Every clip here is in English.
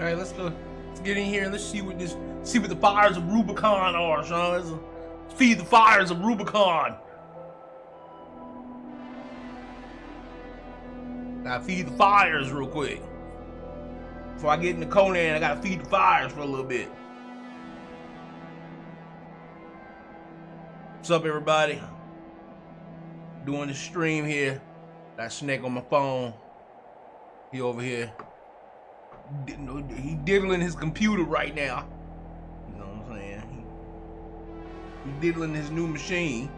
All right, let's go. Let's get in here and let's see what the fires of Rubicon are, Sean. Let's feed the fires of Rubicon. Gotta feed the fires real quick. Before I get into Conan, I gotta feed the fires for a little bit. What's up, everybody? Doing the stream here. Got Snake on my phone. He over here. He diddling his computer right now. You know what I'm saying? He diddling his new machine.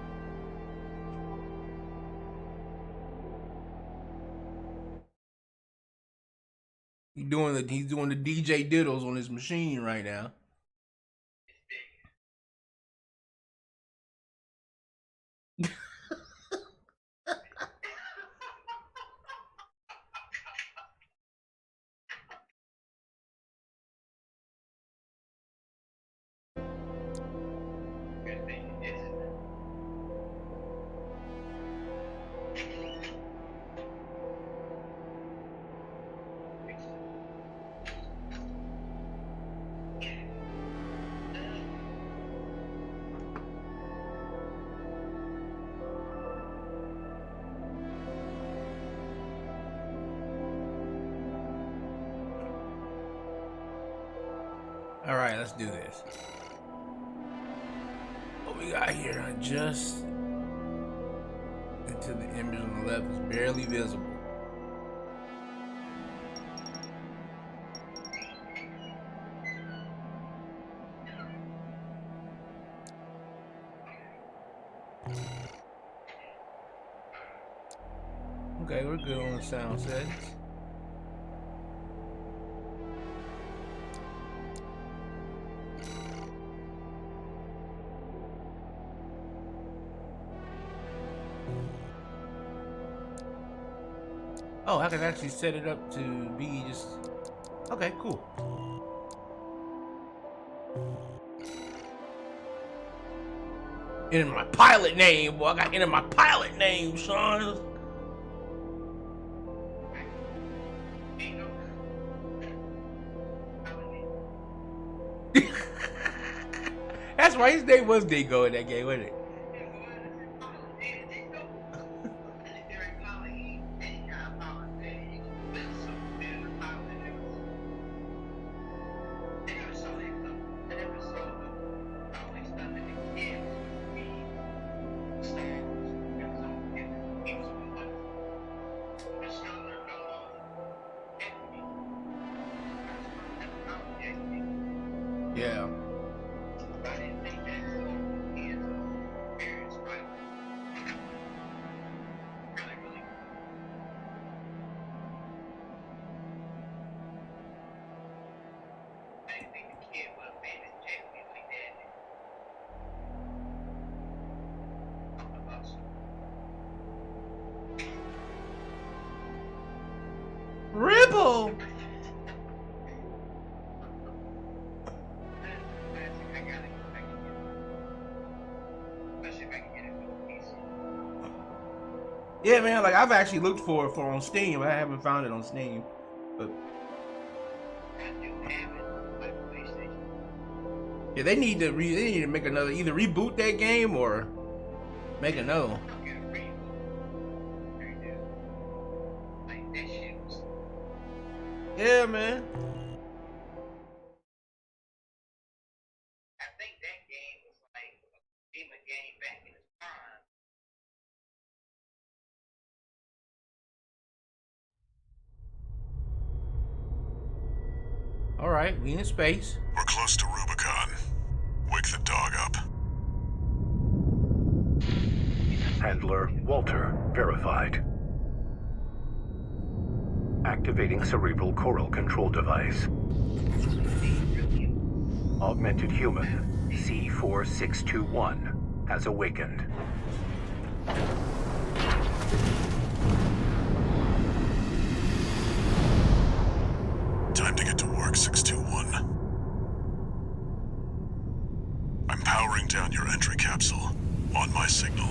He's doing the DJ diddles on his machine right now. All right, let's do this. What we got here? Just into the image on the left is barely visible. Okay, we're good on the sound settings. Oh, I can actually set it up to be just... Okay, cool. Enter my pilot name, boy. I gotta enter my pilot name, Sean. That's why his name was Dingo in that game, wasn't it? Yeah. Ripple. Yeah, man. Like I've actually looked for it on Steam. I haven't found it on Steam, but yeah, they need to make another. Either reboot that game or make another one. Yeah, man. I think that game was like a demon game back in its prime. All right, we in space. We're close to Rubicon. Wake the dog up. Handler Walter verified. Activating cerebral coral control device. Augmented human C4621 has awakened. Time to get to work, 621. I'm powering down your entry capsule. On my signal.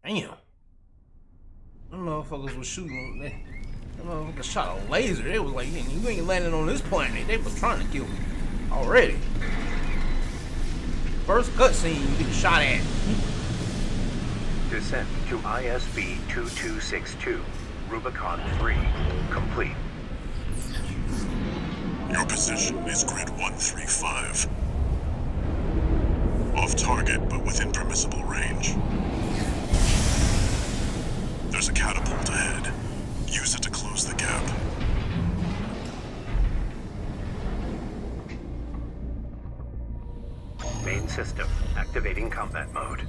Damn. Them motherfuckers was shooting. Them motherfuckers shot a laser. They was like, you ain't landing on this planet. They was trying to kill me already. First cutscene, you get shot at. Descent to ISB 2262. Rubicon 3. Complete. Your position is grid 135. Off target, but within permissible range. There's a catapult ahead. Use it to close the gap. Main system. Activating combat mode.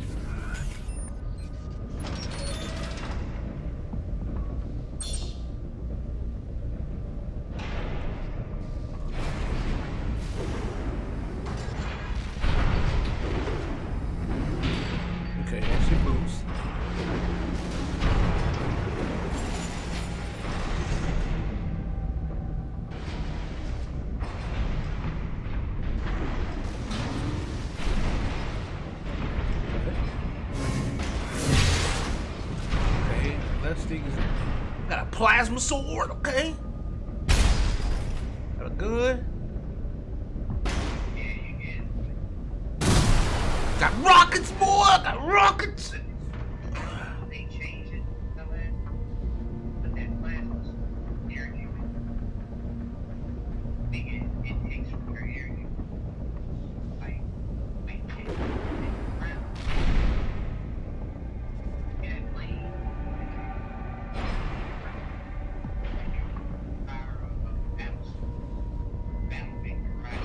Okay, that's your boost. Okay, left stick is got a plasma sword, okay? Got a gun. Got rockets, boy! Got rockets! They changed it somewhere, but that plasma was air unit. It takes from your air unit. Like it ground. Yeah, plane. Power of battle victor right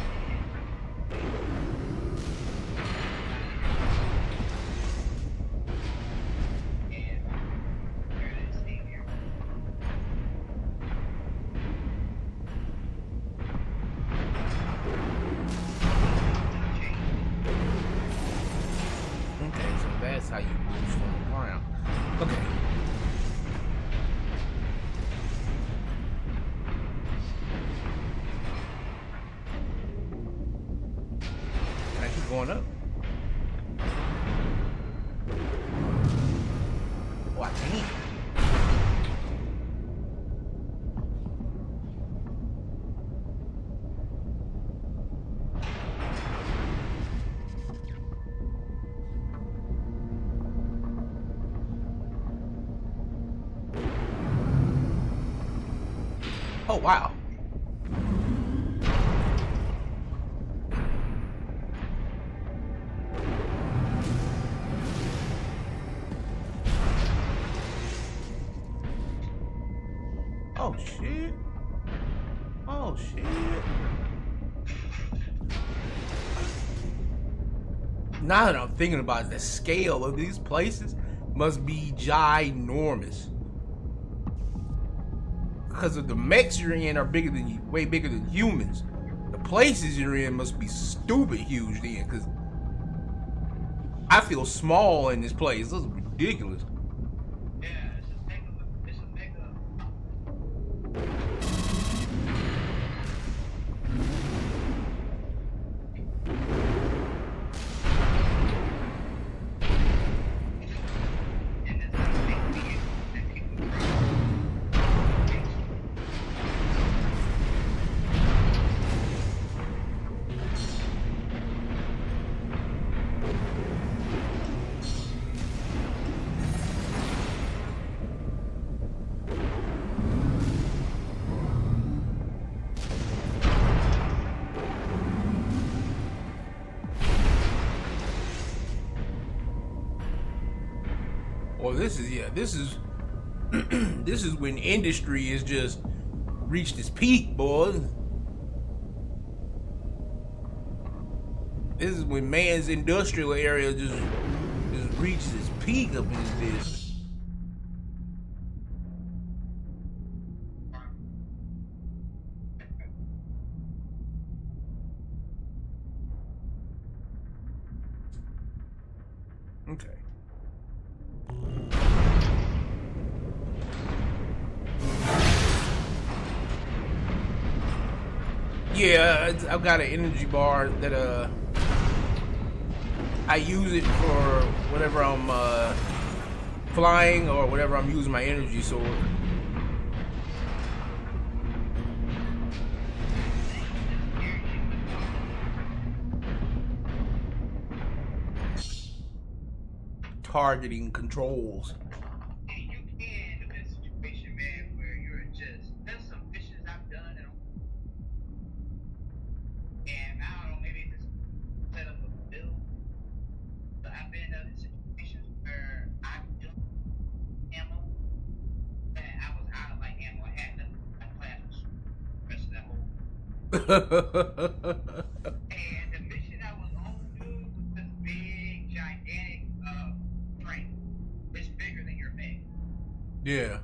and where did it stay here? Okay, so that's how you boost on the ground. Okay. Can I keep going up? Oh, I can't. Oh, wow. Oh, shit. Oh, shit. Now that I'm thinking about it, the scale of these places must be ginormous. Because of the mechs you're in are bigger than way bigger than humans. The places you're in must be stupid huge then, because I feel small in this place. This is ridiculous. Yeah, it's a mega. And it's a big vehicle that people drive. Well, this is this is when industry has just reached its peak, boys. This is when man's industrial area just reaches its peak up in this business. Okay. Yeah, I've got an energy bar that I use it for whenever I'm flying or whatever I'm using my energy sword. Targeting controls. And you can in this situation, man, where you're just there's some missions I've done and I don't know, maybe it's set up a build. But I've been in other situations where I've done ammo and I was out of like ammo. I had nothing. My class was the rest of that whole. And the mission I was on, dude, was this big, gigantic train. It's bigger than your bed. Yeah.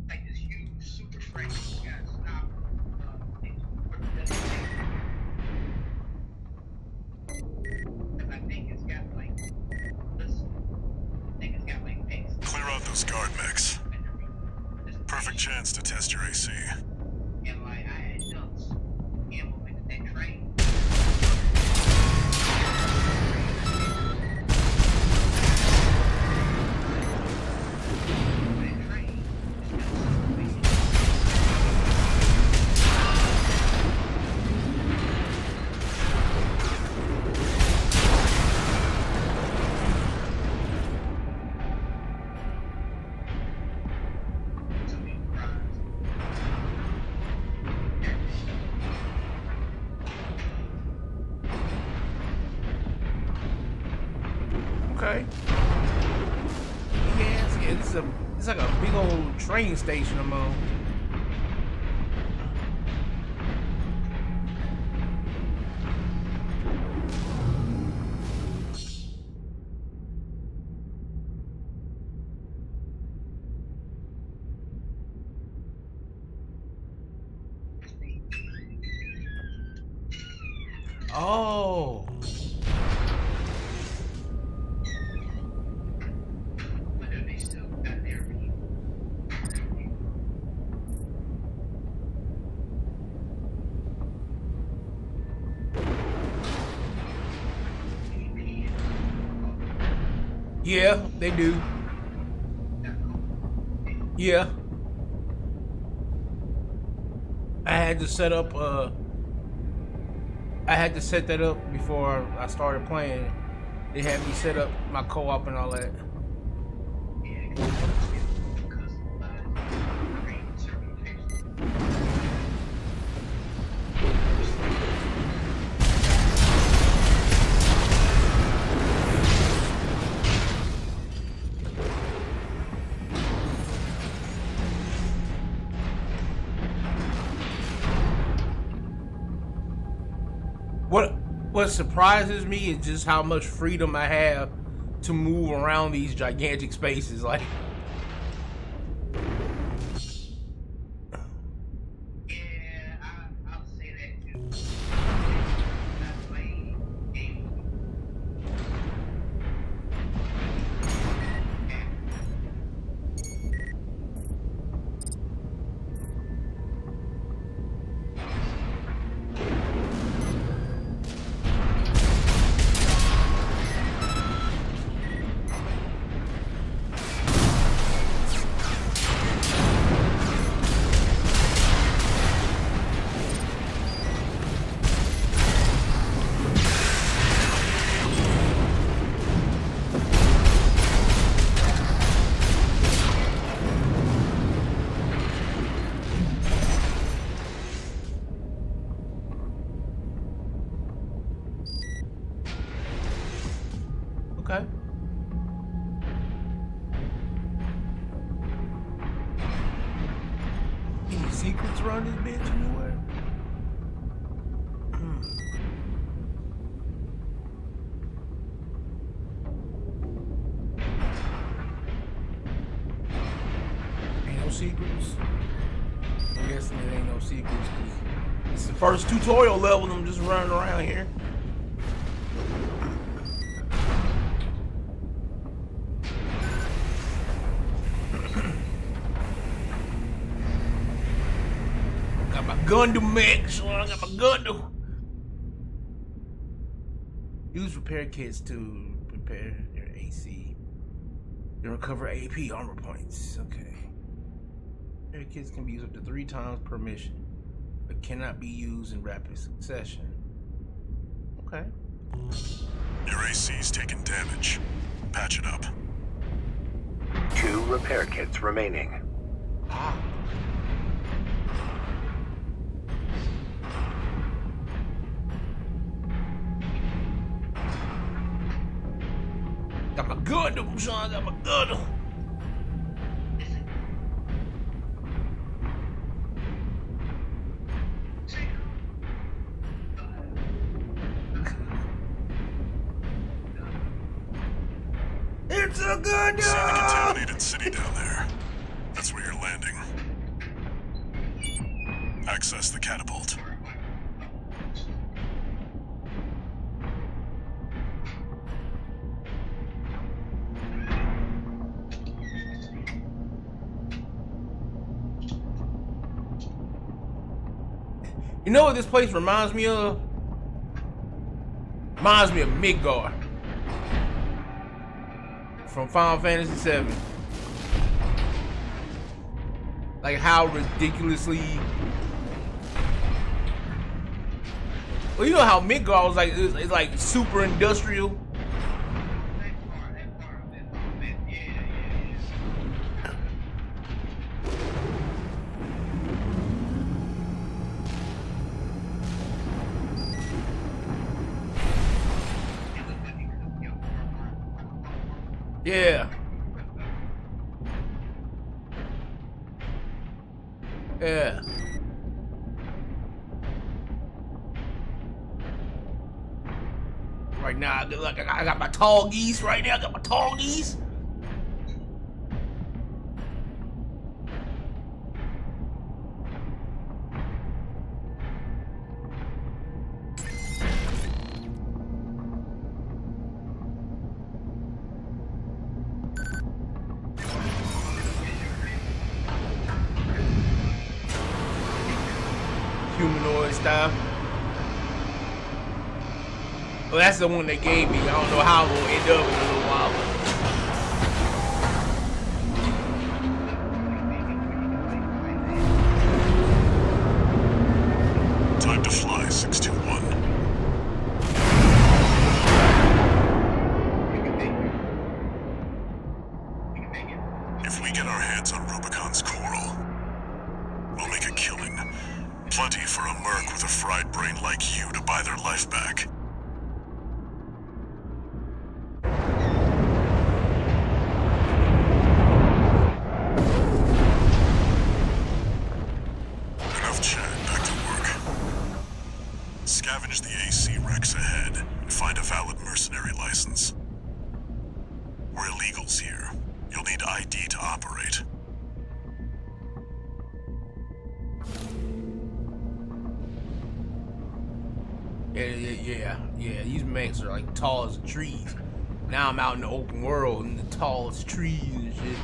Like this huge super train. You gotta stop. Because I think it's got like this. I think it's got like this. Clear out those guard mechs. Perfect chance to test your AC. And like I had dumped ammo into that train. Okay. Yeah, it's like a big old train station I'm on. Oh. Whether they still got their people. Yeah, they do. Yeah. I had to set up I had to set that up before I started playing. They had me set up my co-op and all that. What surprises me is just how much freedom I have to move around these gigantic spaces. Like, Yeah, I'll say that too. I played games. okay. Any secrets around this bitch anywhere? Ain't no secrets. I'm guessing it ain't no secrets. 'Cause it's the first tutorial level. I'm just running around here. Got my Gundam mech, so I got my Gundam. Use repair kits to prepare your AC. You recover AP armor points. Okay. Air kits can be used up to 3 times per mission, but cannot be used in rapid succession. Okay. Your AC's taken damage. Patch it up. 2 repair kits remaining. Ah. Got my gun, though, Sean. Got my gun. It's a good See the contaminated city down there? That's where you're landing. Access the catapult. You know what this place reminds me of? Reminds me of Midgar from Final Fantasy VII. Like how ridiculously. Well, you know how Midgar was like, it's like super industrial. Yeah. Yeah. Right now, I got my tall geese right now. I got my tall geese. Humanoid style. Well, that's the one they gave me. I don't know how we'll end up in a little while. Time to fly, 621. If we get our hands on Rubicon's coral, we'll make a killing. Plenty for a merc with a fried brain like you to buy their life back. Enough chat, back to work. Scavenge the AC wrecks ahead and find a valid mercenary license. We're illegals here. You'll need ID to operate. Yeah. These mechs are like tall as trees. Now I'm out in the open world and the tallest trees and shit.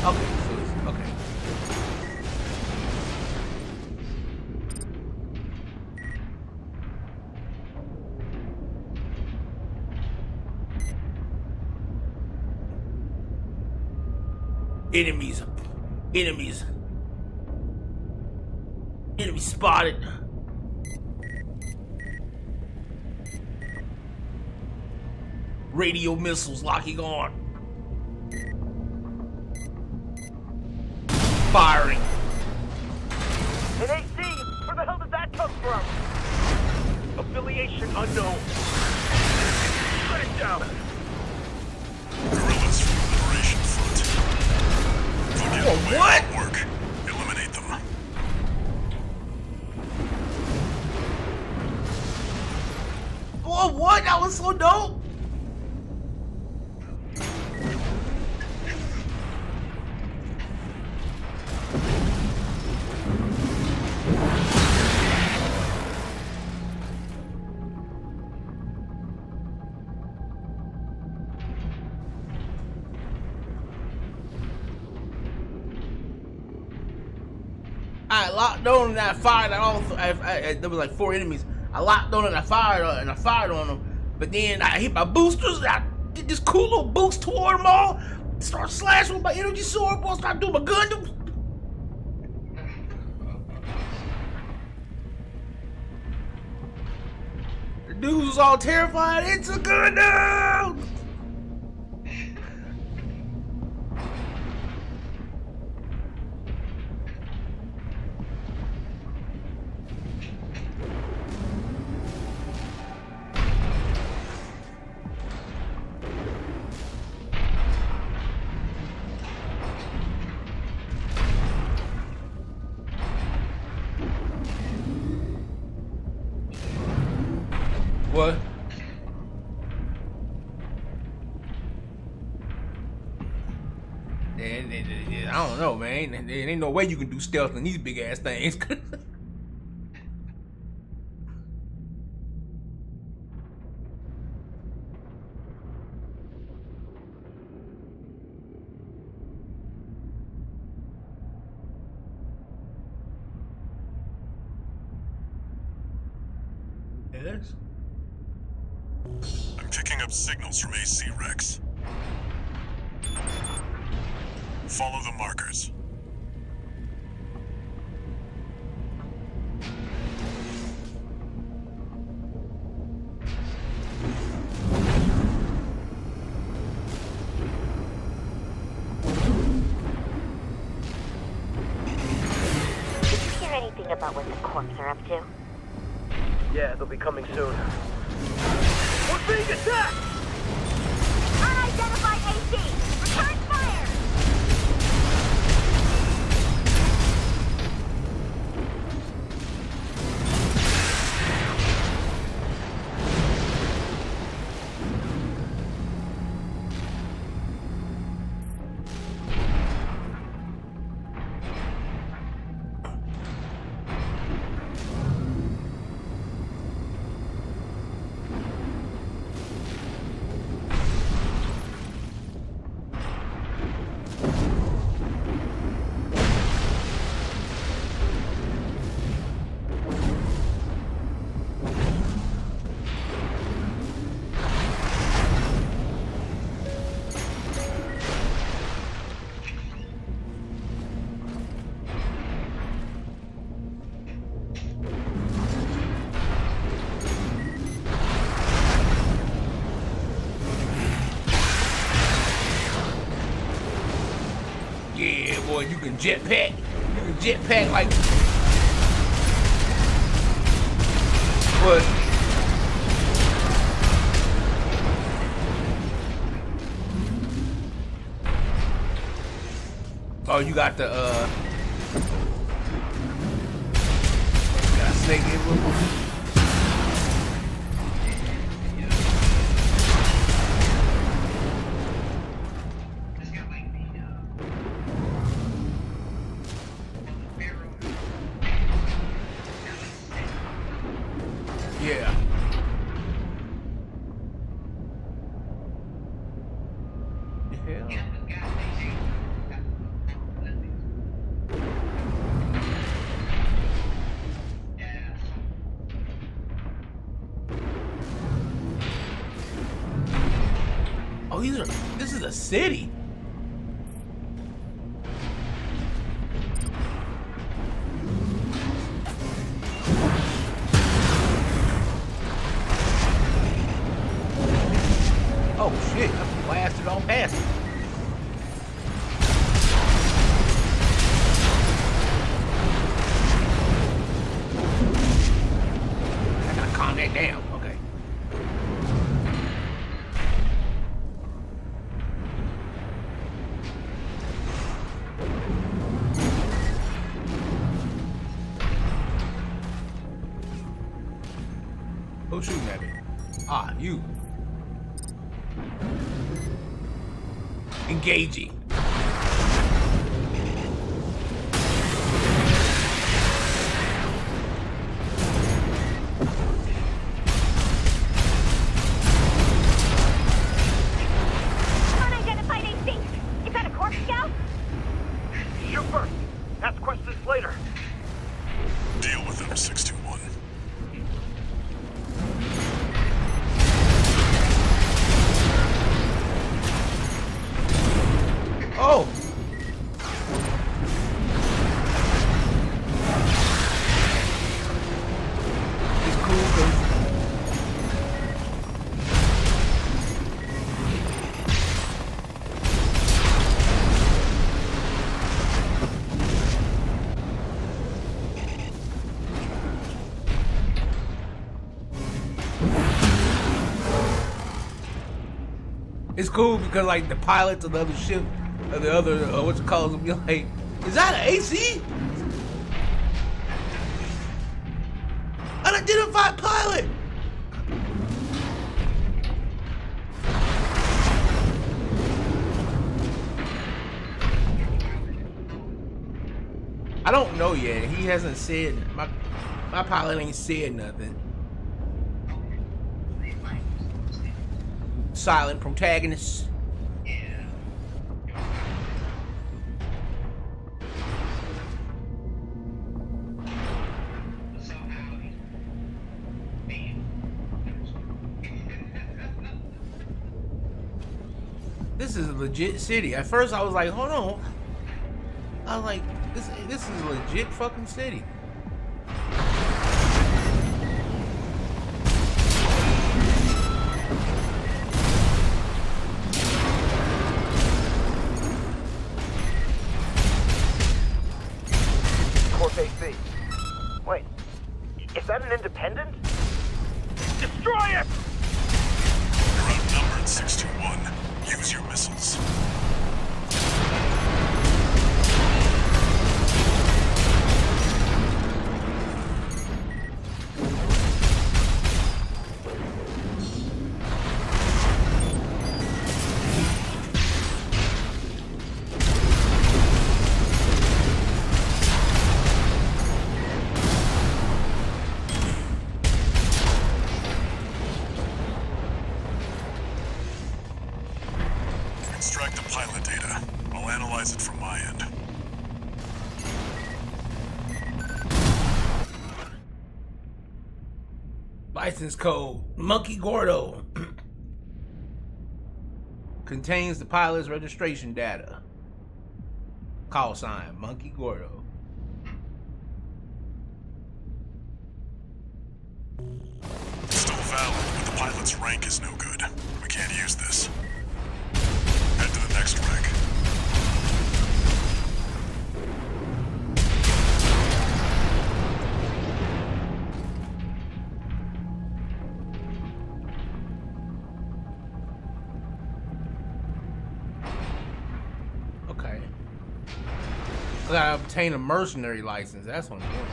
Okay. Enemies spotted. Radio missiles locking on. Firing. An AC? Where the hell did that come from? Affiliation unknown. Shut it down. Guerrillas from the Liberation Front. They'll get in the way what? of our work. Eliminate them. Oh, what? That was so dope. I locked on and I fired at all. There was like 4 enemies. I locked on and I fired on them. But then I hit my boosters and I did this cool little boost toward them all. Start slashing with my energy sword. Boy, start doing my Gundams. The dudes was all terrified. It's a Gundam. What? I don't know, man. There ain't no way you can do stealth in these big ass things. Yes. I'm picking up signals from AC Rex. Follow the markers. Did you hear anything about what the Corps are up to? Yeah, they'll be coming soon. We're being attacked! Unidentified AC! Return fire! Yeah, boy, you can jetpack. You can jetpack like. What? Oh, you got the got a snake in with me. It's got like the barrel. Yeah. Yeah. Oh, this is a city. Oh shit, I blasted on past it. I gotta calm that down. Okay. Who's shooting at me? Ah, you. Engaging. Unidentified AC! Is that a Corps scout? Shoot first! Ask questions later. it's cool because like the pilots of the other ship, or the other what you call them, be like, is that an AC? Unidentified pilot. I don't know yet. He hasn't said, my pilot ain't said nothing. Silent protagonist. Yeah. Somehow he's being. This is a legit city. At first I was like, hold on. I was like, this is a legit fucking city. Corp AC. Wait, is that an independent? Destroy it! You're outnumbered, 621. Use your missiles. Extract the pilot data. I'll analyze it from my end. License code Monkey Gordo. Contains the pilot's registration data. Call sign Monkey Gordo. It's still valid, but the pilot's rank is no good. We can't use this. Head to the next wreck. Okay. I gotta obtain a mercenary license. That's what I'm doing.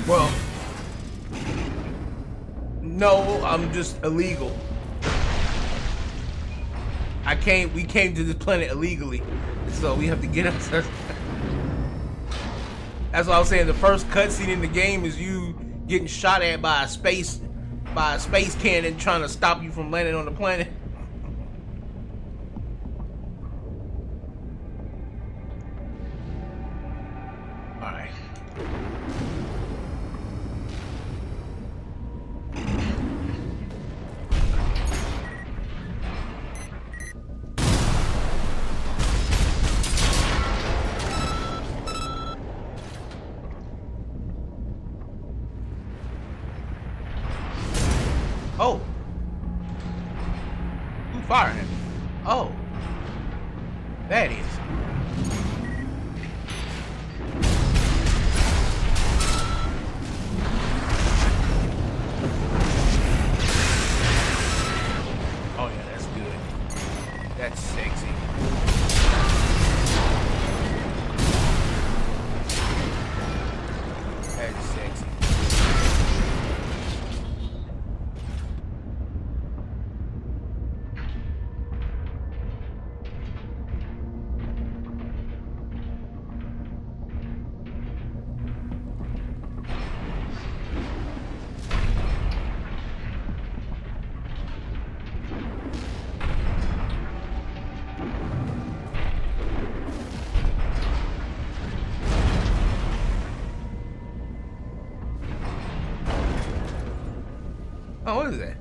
Well, no, I'm just illegal. We came to this planet illegally, so we have to get us. That's what I was saying. The first cutscene in the game is you getting shot at by a space cannon trying to stop you from landing on the planet. All right. Oh. Who fired him? Oh. That is. Oh yeah, that's good. That's sexy. That's sexy. Oh, what is that?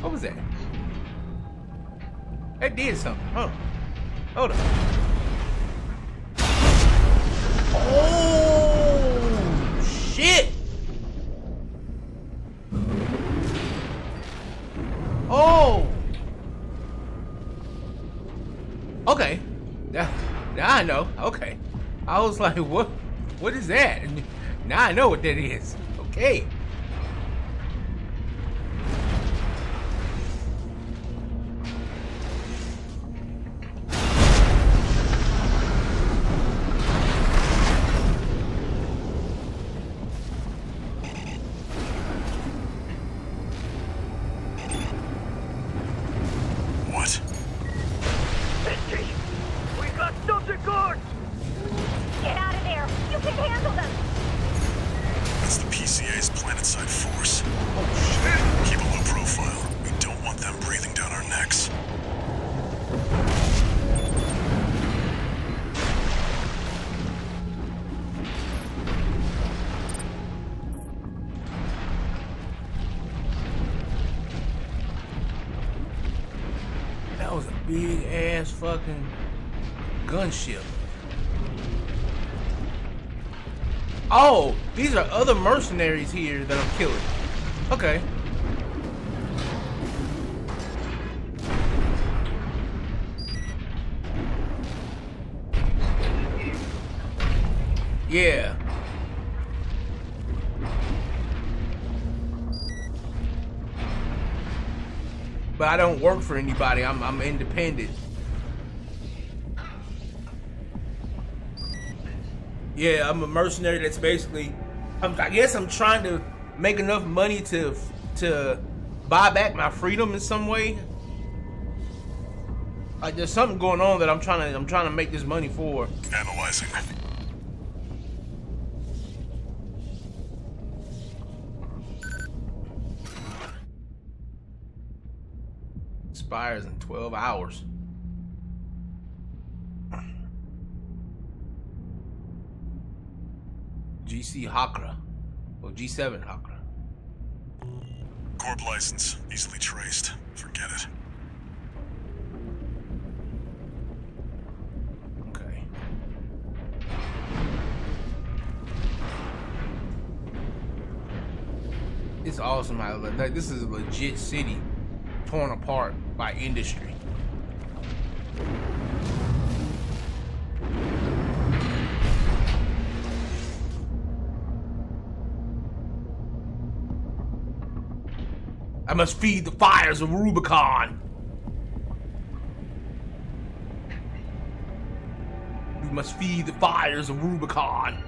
What was that? That did something. Hold on. Oh, shit. Oh. Okay. Now I know. Okay. I was like, what? What is that? And now I know what that is. Okay. What? Misty! We got something good! Get out of there! You can handle them! That's the PCA's planetside force. Oh Keep a low profile. We don't want them breathing down our necks. shit. That was a big ass fucking gunship. Oh, these are other mercenaries here that I'm killing. Okay. Yeah. But I don't work for anybody. I'm independent. Yeah, I'm a mercenary that's basically, I guess I'm trying to make enough money to buy back my freedom in some way. Like there's something going on that I'm trying to make this money for. Analyzing. Expires in 12 hours. GC Hakra. Well, G7 Hakra. Corp license, easily traced. Forget it. Okay. It's awesome how like this is a legit city torn apart by industry. I must feed the fires of Rubicon. We must feed the fires of Rubicon.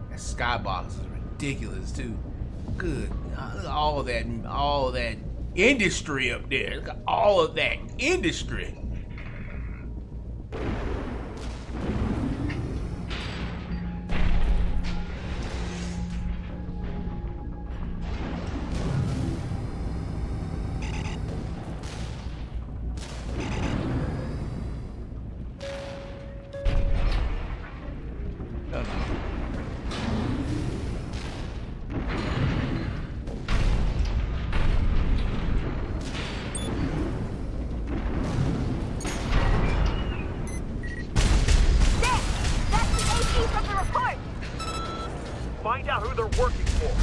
That skybox is ridiculous too. Good. Look at all that industry up there. Look at all of that industry. Find out who they're working for.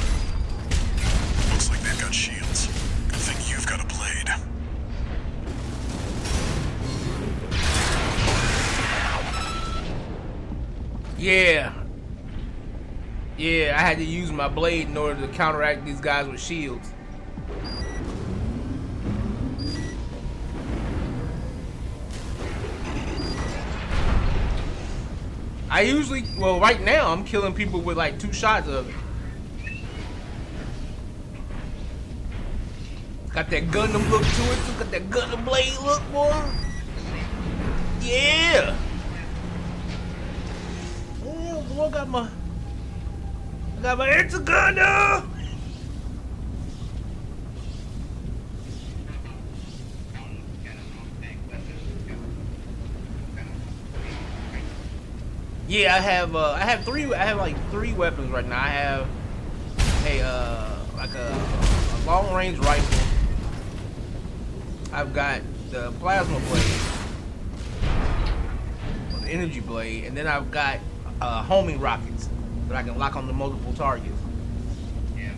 Looks like they've got shields. Good thing you've got a blade. Yeah. Yeah, I had to use my blade in order to counteract these guys with shields. I usually, well, right now I'm killing people with like 2 shots of it. Got that Gundam look to it, too. Got that Gundam blade look, boy. Yeah. Yeah, boy, I got my It's a Gundam. Yeah, I have like 3 weapons right now. I have a long range rifle. I've got the plasma blade, or the energy blade, and then I've got homing rockets. but I can lock on the multiple targets. Yeah,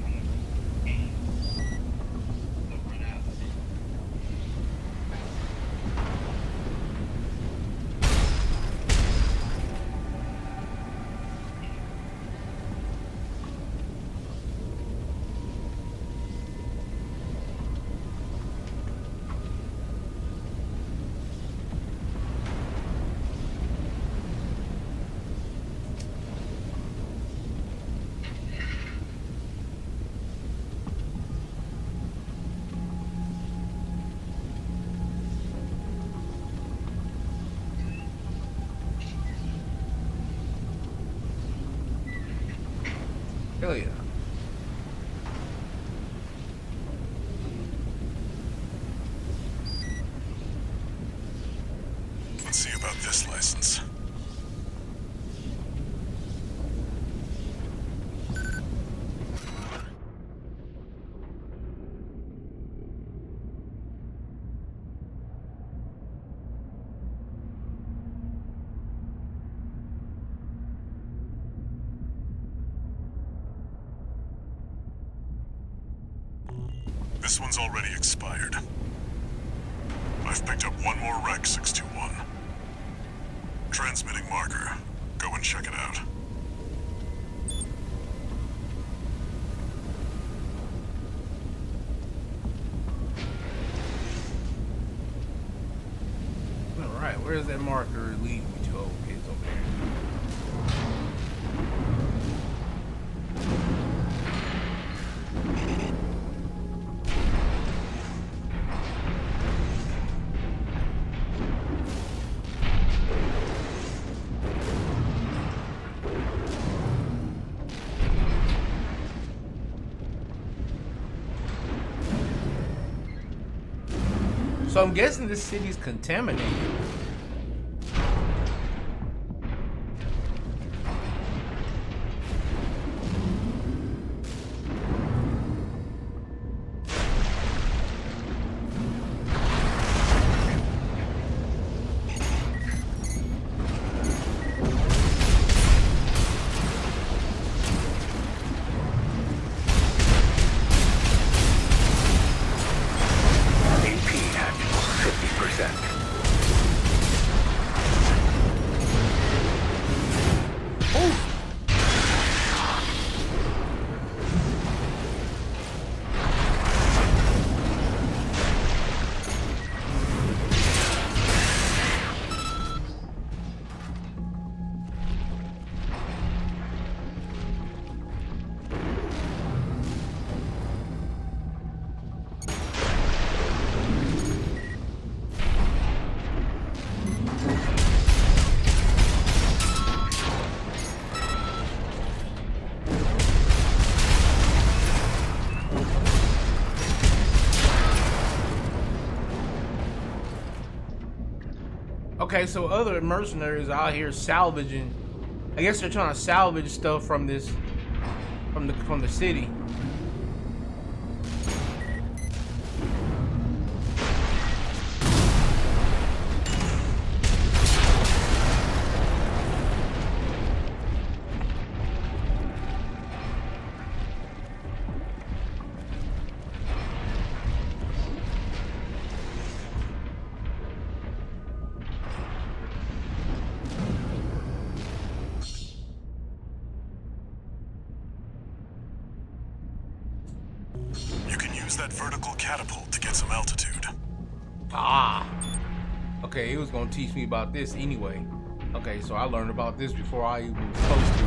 don't run out of it. Hell yeah. Let's see about this license. This one's already expired. I've picked up one more wreck, 621. Transmitting marker. Go and check it out. Alright, where's that marker lead me to? Oh, okay, it's over there. So I'm guessing this city's contaminated. AP at 50%. Okay, so other mercenaries out here salvaging. I guess they're trying to salvage stuff from this, from the city. You can use that vertical catapult to get some altitude. Ah. Okay, he was gonna teach me about this anyway. Okay, so I learned about this before I even was supposed to.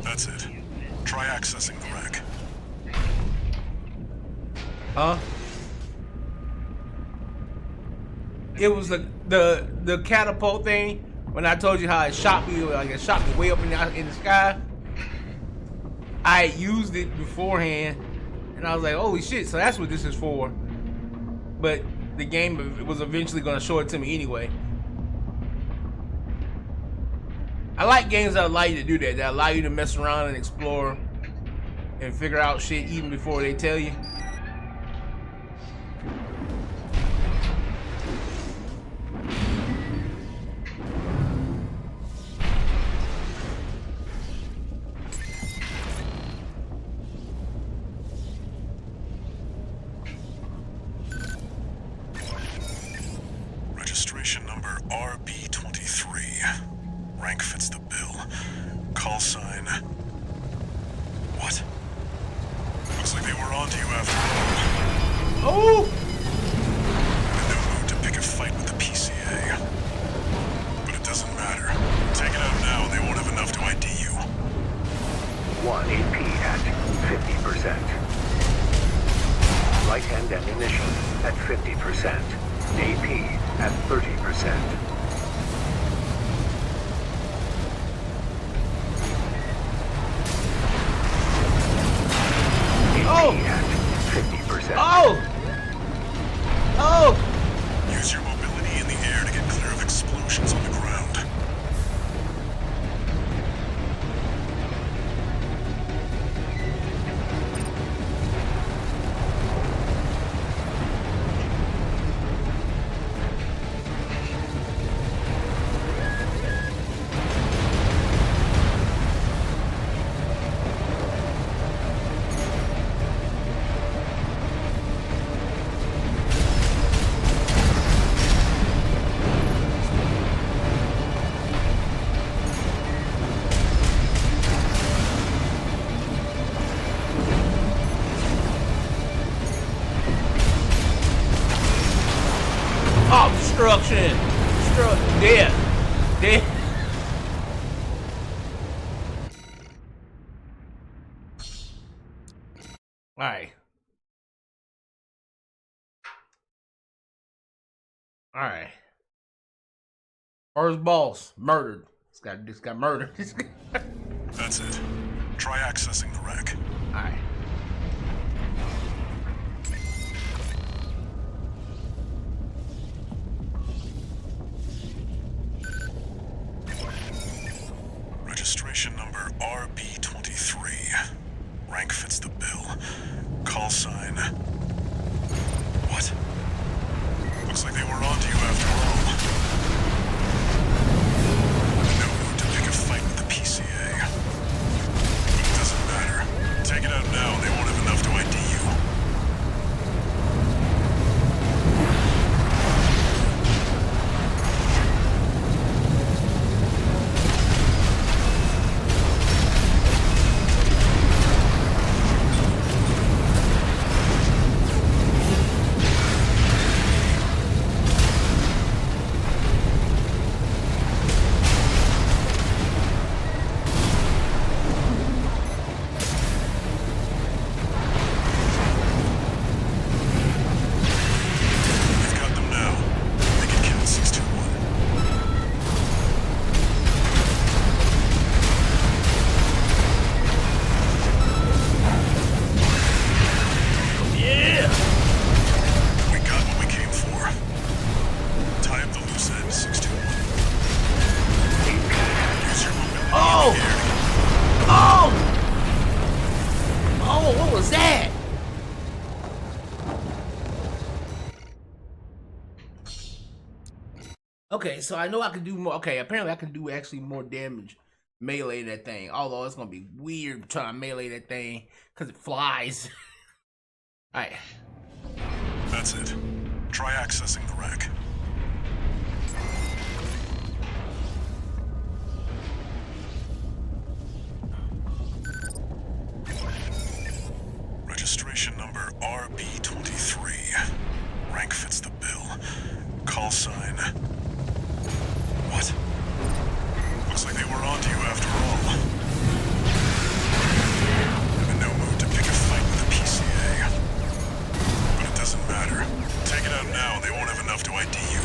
That's it. Try accessing the wreck. Huh? It was the catapult thing when I told you how it shot me, like it shot me way up in the sky. I had used it beforehand, and I was like, "Holy shit!" So that's what this is for. But the game was eventually going to show it to me anyway. I like games that allow you to do that allow you to mess around and explore and figure out shit even before they tell you. Rank fits the bill. Call sign. What? Looks like they were onto you after all. Oh! I'm in no mood to pick a fight with the PCA. But it doesn't matter. Take it out now, they won't have enough to ID you. 1 AP at 50%. Right-hand ammunition at 50%. AP at 30%. Oh! At 50%. Oh! Oh! Use your mobility in the air to get clear of explosions on the ground. Oh, destruction! Death! Death! Alright. Alright. First boss, murdered. This got murdered. That's it. Try accessing the wreck. Alright. Registration number RB23. Rank fits the bill. Call sign. What? Looks like they were onto you after all. I'm in no mood to pick a fight with the PCA. But it doesn't matter. Take it out now, they won't have enough to ID you. You've got them now. They can count 621. Yeah! We got what we came for. Tie up the loose end, 621. Use your mobility Oh! in the air to Oh! Oh, what was that? Okay, so I know I can do more. Okay, apparently I can do actually more damage melee that thing. Although it's gonna be weird trying to melee that thing because it flies. Alright. That's it. Try accessing the wreck. Registration number RB23. Rank fits the bill. Call sign. What? Looks like they were onto you after all. I'm in no mood to pick a fight with the PCA. But it doesn't matter. Take it out now, they won't have enough to ID you.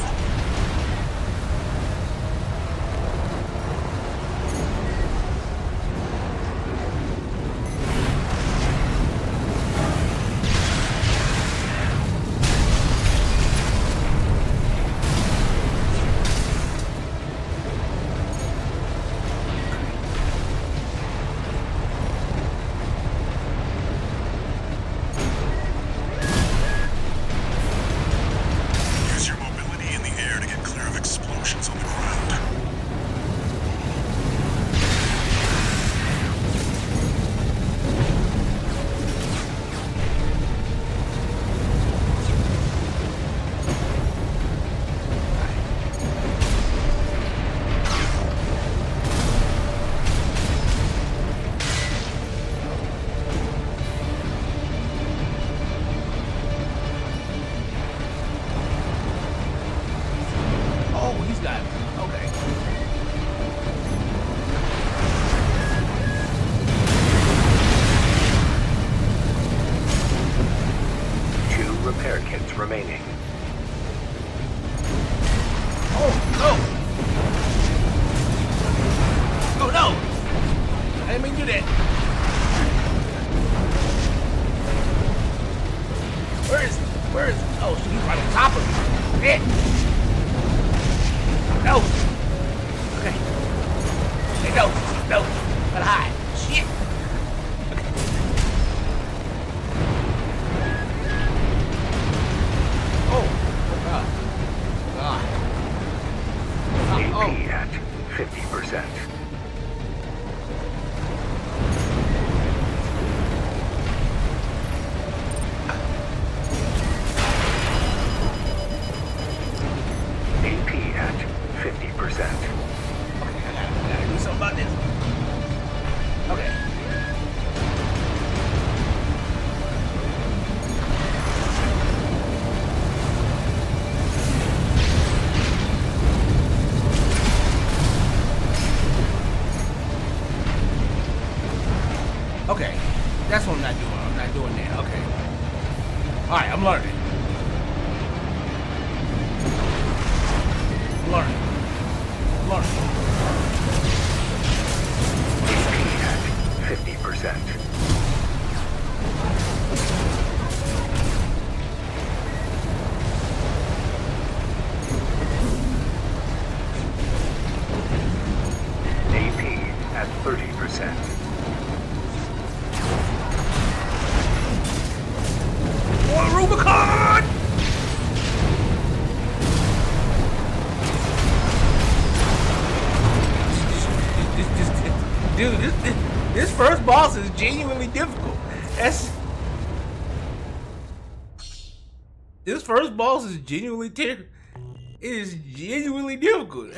Use your mobility in the air kits remaining. Oh, no! Oh, no! I didn't mean to do that. Where is, oh, she's right on top of me. Shit! No! Okay. Hey, no, gotta hide. Shit! Oh, God. AP at 50%. AP at 50%. Okay, I gotta do something about this. Okay. Okay, that's what I'm not doing. I'm not doing that. Okay. All right, I'm learning. Learning. AP at 50%. AP at 30%. Boy, Rubicon! Dude, this first boss is genuinely difficult. This first boss is genuinely it is genuinely difficult.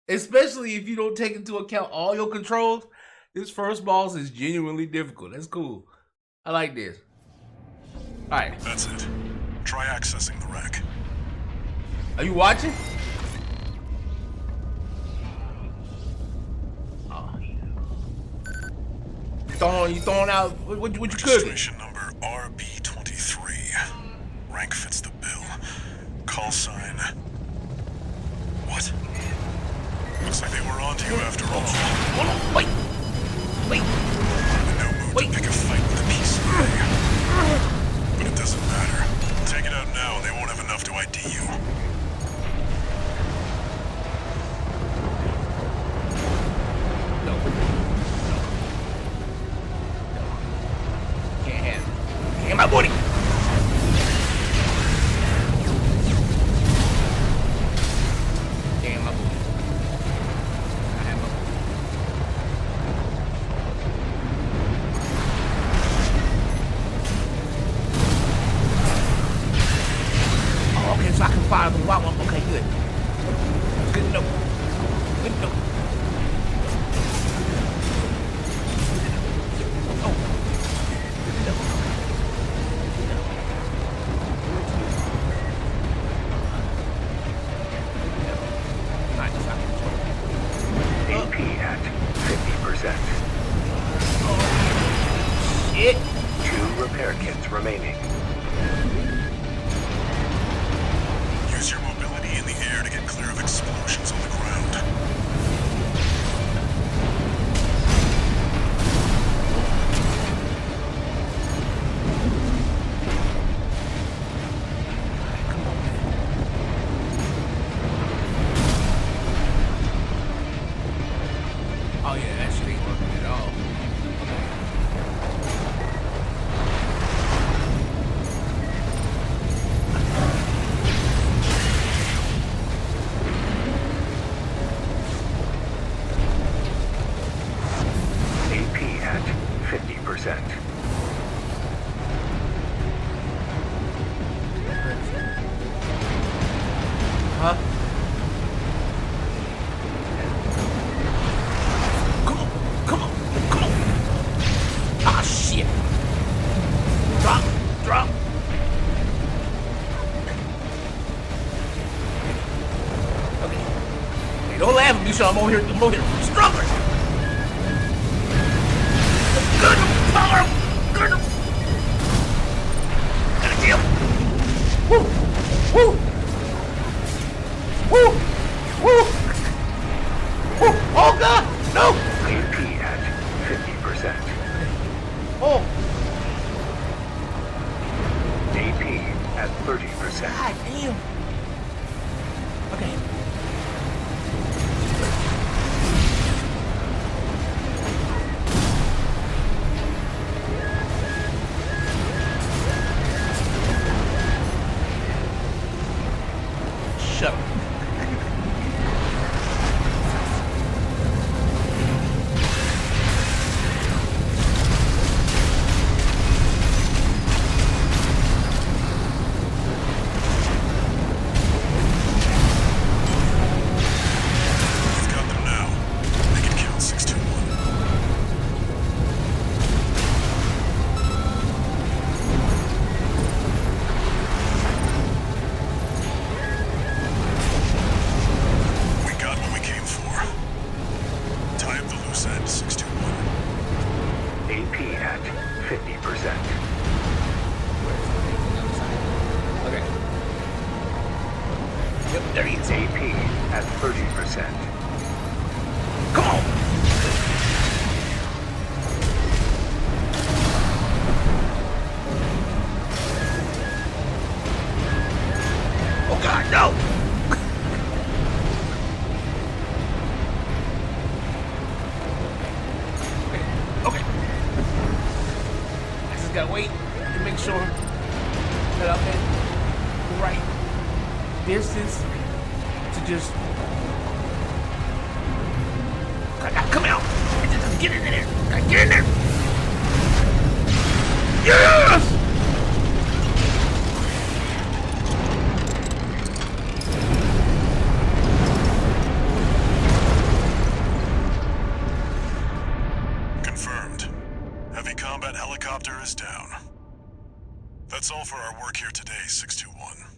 Especially if you don't take into account all your controls. This first boss is genuinely difficult. That's cool. I like this. Alright. That's it. Try accessing the wreck. Are you watching? Oh, you throwing out what you cooking? Registration number RB23. Rank fits the bill. Call sign. What? Looks like they were onto you after all. Hold on, wait. In no mood to pick a fight with a piece of me. But it doesn't matter. Take it out now and they won't have enough to ID you. No. Can't have it. Can't have my booty. Can't have my booty. I have my booty. Oh, okay, so I can fire the wild one. Okay, good. Good to know. Good to know. Oh. Good to know. Nice. AP at 50%. Shit. 2 repair kits remaining. Use your mobility in the air to get clear of explosions on the ground. Oh yeah, that shit ain't working at all. AP at 50%. Huh? Come on. Ah, shit. Drop. Okay. Hey, don't laugh at me, so I'm over here stronger. Good power. God damn. Okay. Shut up. We've got them now. Make it count, 621. We got what we came for. Tie up the loose end, 621. AP at 50%. Okay. Yep, there he is. AP at 30%. Come on. Oh God, no. Okay. I just gotta wait to make sure that I'm in the right distance to just. Come out! Just get in there! Get in there! Yes! Confirmed. Heavy combat helicopter is down. That's all for our work here today, 621.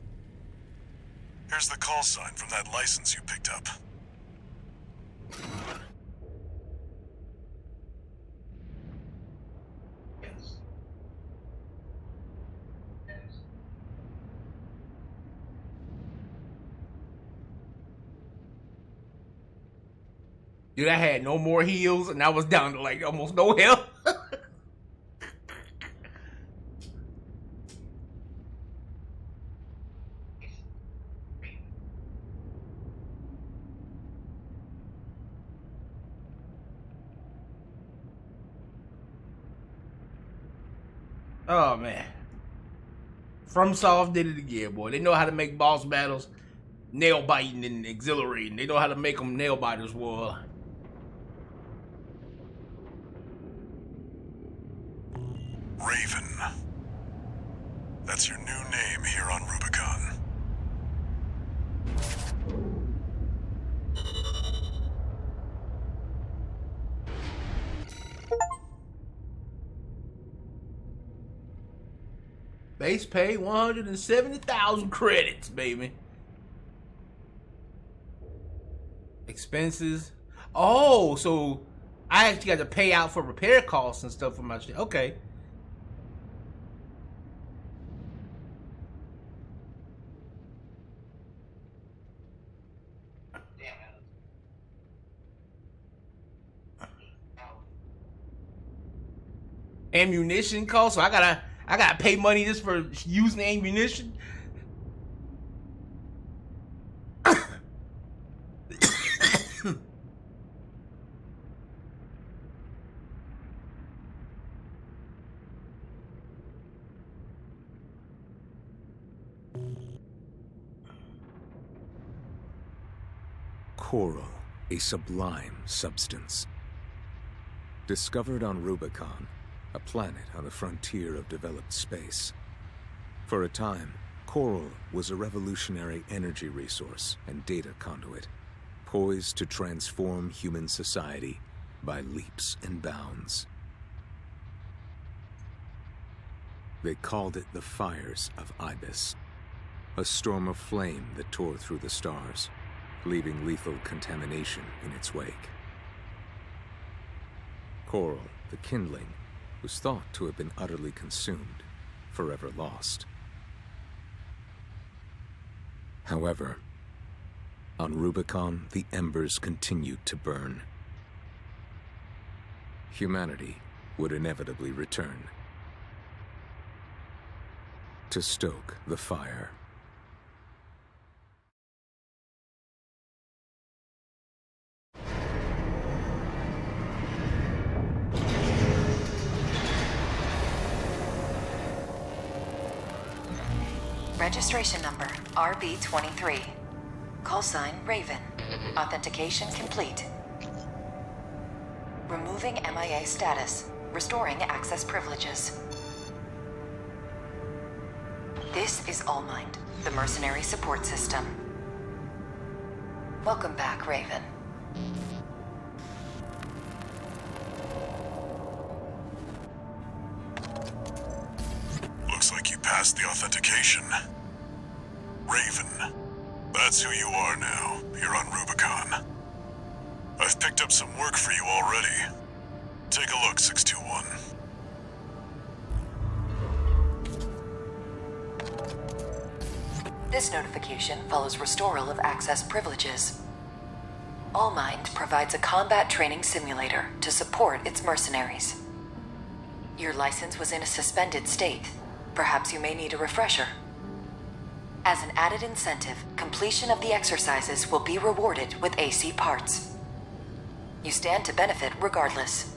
Here's the call sign from that license you picked up. Yes. Yes. Dude, I had no more heals and I was down to like almost no health. Oh man. FromSoft did it again, boy. They know how to make boss battles nail biting and exhilarating. They know how to make them nail biters, boy. Raven. That's your new name here on Rubicon. Base pay 170,000 credits, baby. Expenses. Oh, so I actually got to pay out for repair costs and stuff for my shit. Okay. Damn it. Oh. Ammunition costs. So I gotta pay money just for using ammunition. Coral, a sublime substance. Discovered on Rubicon, a planet on the frontier of developed space. For a time, coral was a revolutionary energy resource and data conduit, poised to transform human society by leaps and bounds. They called it the Fires of Ibis, a storm of flame that tore through the stars, leaving lethal contamination in its wake. Coral, the kindling, was thought to have been utterly consumed, forever lost. However, on Rubicon, the embers continued to burn. Humanity would inevitably return to stoke the fire Registration number RB23. Call sign Raven. Authentication complete. Removing MIA status. Restoring access privileges. This is Allmind, the mercenary support system. Welcome back, Raven. Looks like you passed the authentication. Raven. That's who you are now, here on Rubicon. I've picked up some work for you already. Take a look, 621. This notification follows restoral of access privileges. Allmind provides a combat training simulator to support its mercenaries. Your license was in a suspended state. Perhaps you may need a refresher. As an added incentive, completion of the exercises will be rewarded with AC parts. You stand to benefit regardless.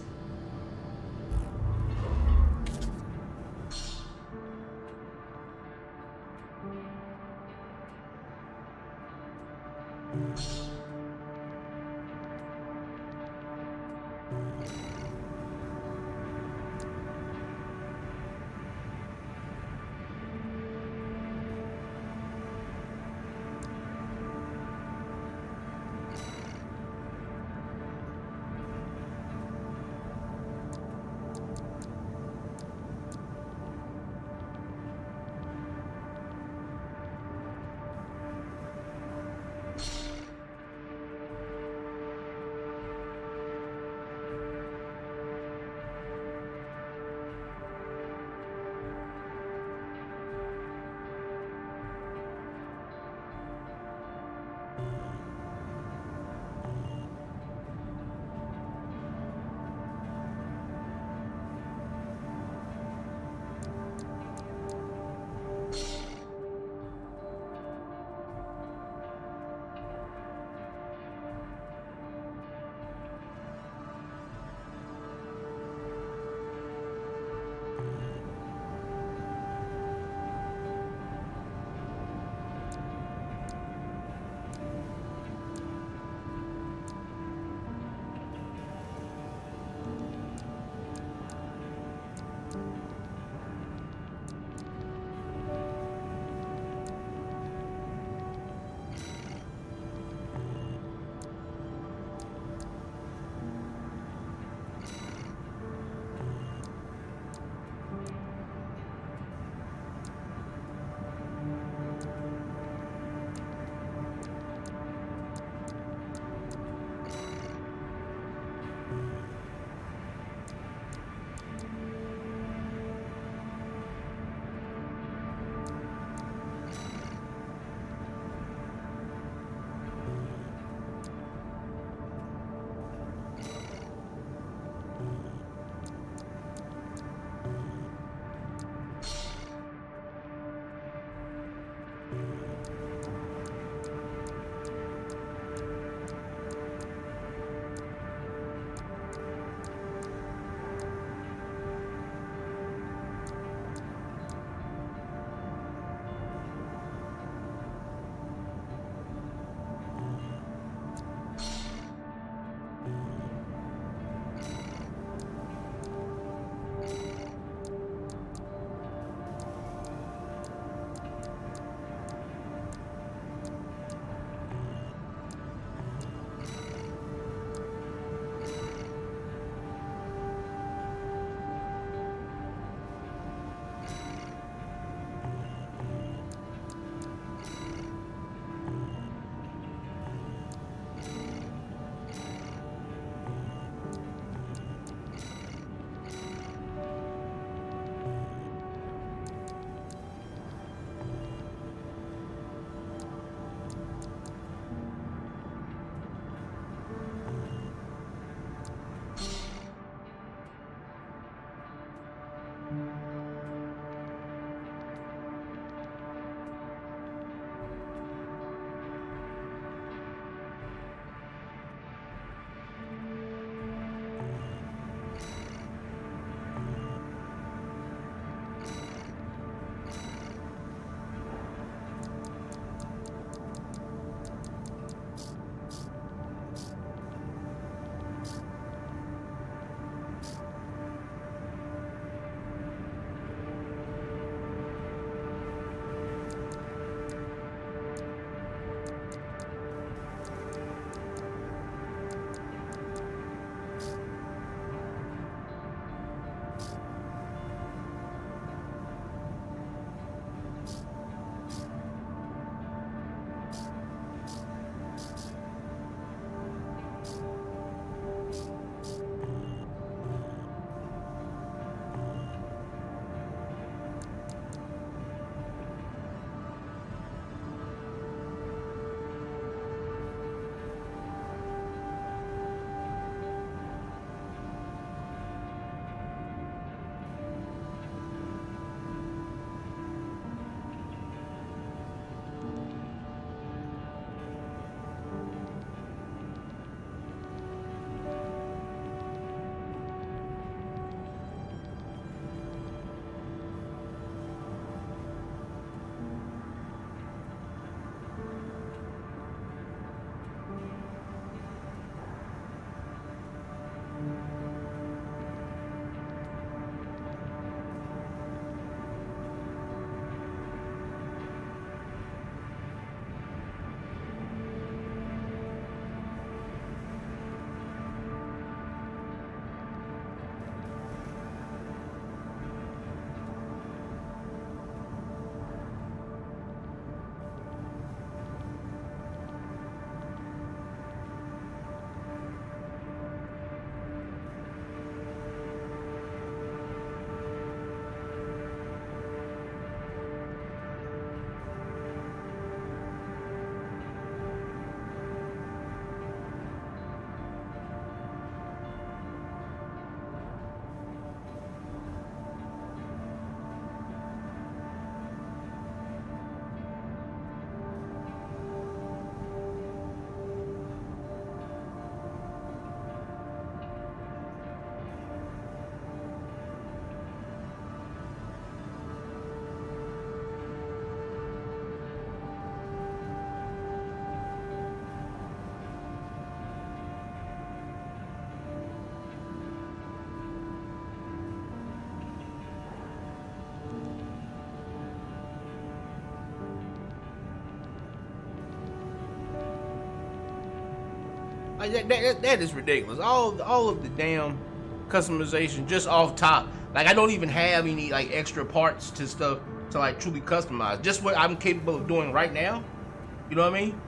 Like that is ridiculous. All of the damn customization just off top. Like I don't even have any like extra parts to stuff to like truly customize. Just what I'm capable of doing right now. You know what I mean?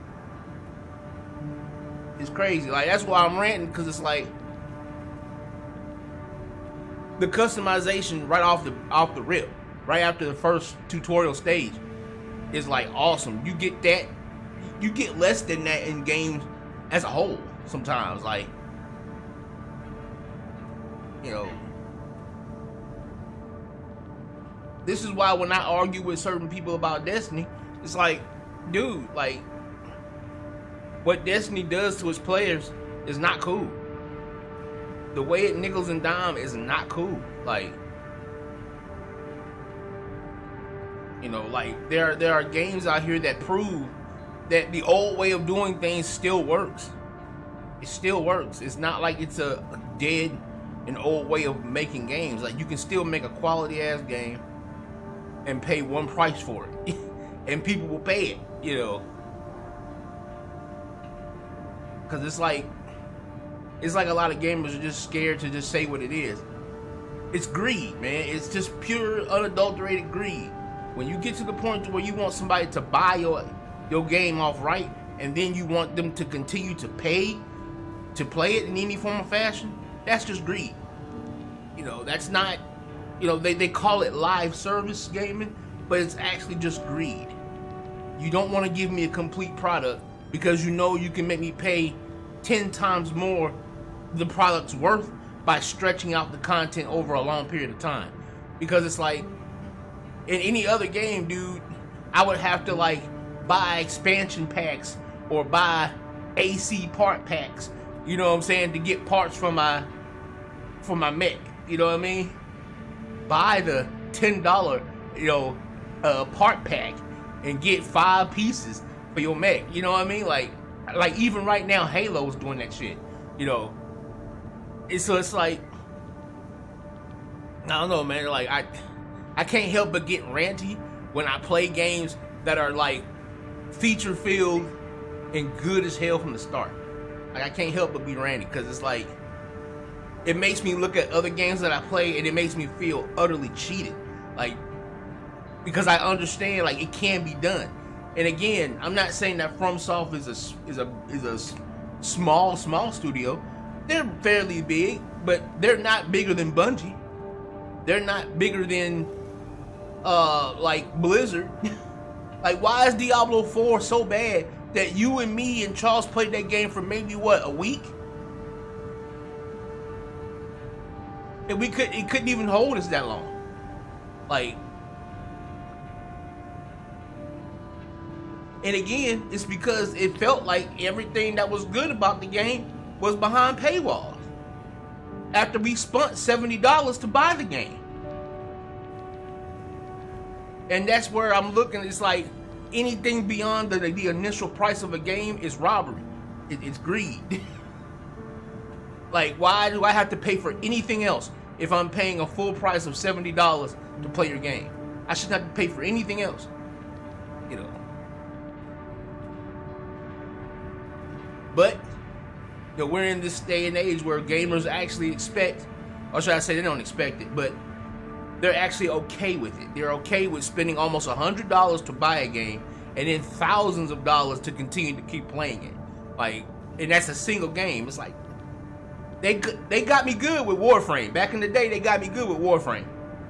It's crazy. Like that's why I'm ranting, because it's like the customization right off the rip, right after the first tutorial stage, is like awesome. You get that. You get less than that in games as a whole sometimes. Like, you know, this is why when I argue with certain people about Destiny, it's like, dude, like, what Destiny does to its players is not cool. The way it nickels and dime is not cool. Like, you know, like there are games out here that prove that the old way of doing things still works. It still works. It's not like it's a dead and old way of making games. Like, you can still make a quality ass game and pay one price for it, and people will pay it. You know, because it's like a lot of gamers are just scared to just say what it is. It's greed, man. It's just pure, unadulterated greed. When you get to the point where you want somebody to buy your game off right, and then you want them to continue to pay to play it in any form of fashion, that's just greed. You know, that's not, you know, they call it live service gaming, but it's actually just greed. You don't want to give me a complete product because you know you can make me pay 10 times more the product's worth by stretching out the content over a long period of time. Because it's like, in any other game, dude, I would have to like buy expansion packs or buy AC part packs, you know what I'm saying, to get parts for my mech, you know what I mean? Buy the $10, you know, part pack and get 5 pieces for your mech, you know what I mean? Like even right now, Halo's doing that shit, you know. So it's like, I don't know, man. Like I can't help but get ranty when I play games that are like feature filled and good as hell from the start. Like, I can't help but be ranty, because it's like, it makes me look at other games that I play and it makes me feel utterly cheated. Like, because I understand like it can be done. And again, I'm not saying that FromSoft is a small studio. They're fairly big, but they're not bigger than Bungie. They're not bigger than like Blizzard. Like, why is Diablo 4 so bad that you and me and Charles played that game for maybe what, a week? And it couldn't even hold us that long. Like, and again, it's because it felt like everything that was good about the game was behind paywalls after we spent $70 to buy the game. And that's where I'm looking. It's like anything beyond the initial price of a game is robbery. It's greed. Like, why do I have to pay for anything else if I'm paying a full price of $70 to play your game? I shouldn't have to pay for anything else, you know. But, you know, we're in this day and age where gamers actually expect, or should I say they don't expect it, but they're actually okay with it. They're okay with spending almost $100 to buy a game and then thousands of dollars to continue to keep playing it. Like, and that's a single game. It's like, they got me good with Warframe. Back in the day, they got me good with Warframe.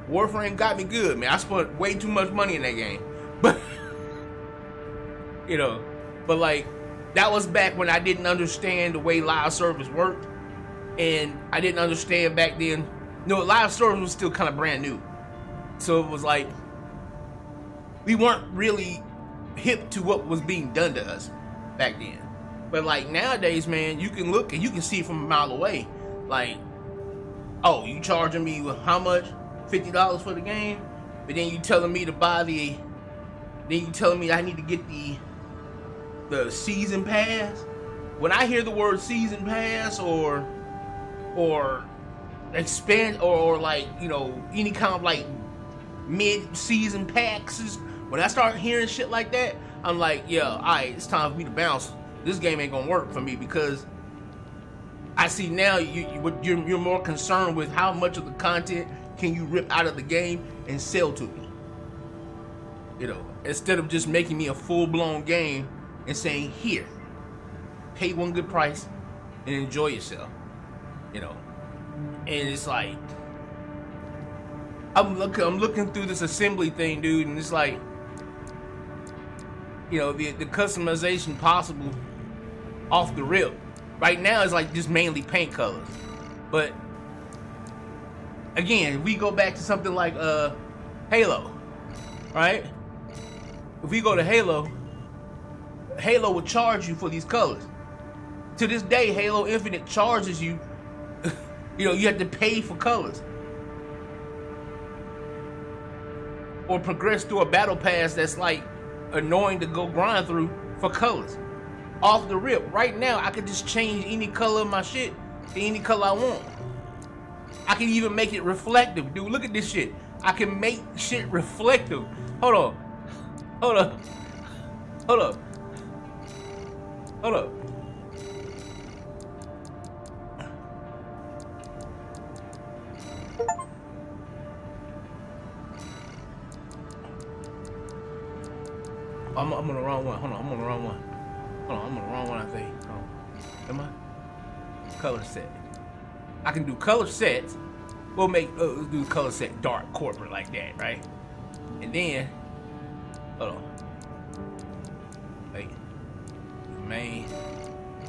Warframe got me good, man. I spent way too much money in that game. But, you know, but like, that was back when I didn't understand the way live service worked. And I didn't understand back then. No, live service was still kind of brand new. So it was like, we weren't really hip to what was being done to us back then. But like nowadays, man, you can look and you can see it from a mile away. Like, oh, you charging me how much? $50 for the game? But then you telling me to buy then you telling me I need to get the season pass? When I hear the word season pass or expand or like, you know, any kind of like mid-season packs, when I start hearing shit like that, I'm like, yeah, alright, it's time for me to bounce. This game ain't gonna work for me, because I see now you're more concerned with how much of the content can you rip out of the game and sell to me. You know, instead of just making me a full-blown game and saying, here, pay one good price and enjoy yourself. You know, and it's like, I'm looking through this assembly thing, dude, and it's like, you know, the customization possible off the rip. Right now it's like just mainly paint colors. But again, if we go back to something like Halo, right? If we go to Halo will charge you for these colors. To this day, Halo Infinite charges you, you know, you have to pay for colors. Or progress through a battle pass that's like annoying to go grind through for colors. Off the rip, right now I could just change any color of my shit to any color I want. I can even make it reflective, dude. Look at this shit. I can make shit reflective. Hold on. Hold up. Hold up. Hold up. I'm on the wrong one. Hold on, I'm on the wrong one. Hold on, I'm on the wrong one, I think. Hold on. Am I? Color set. I can do color sets. We'll do color set dark corporate like that, right? And then, hold on. Wait. Main.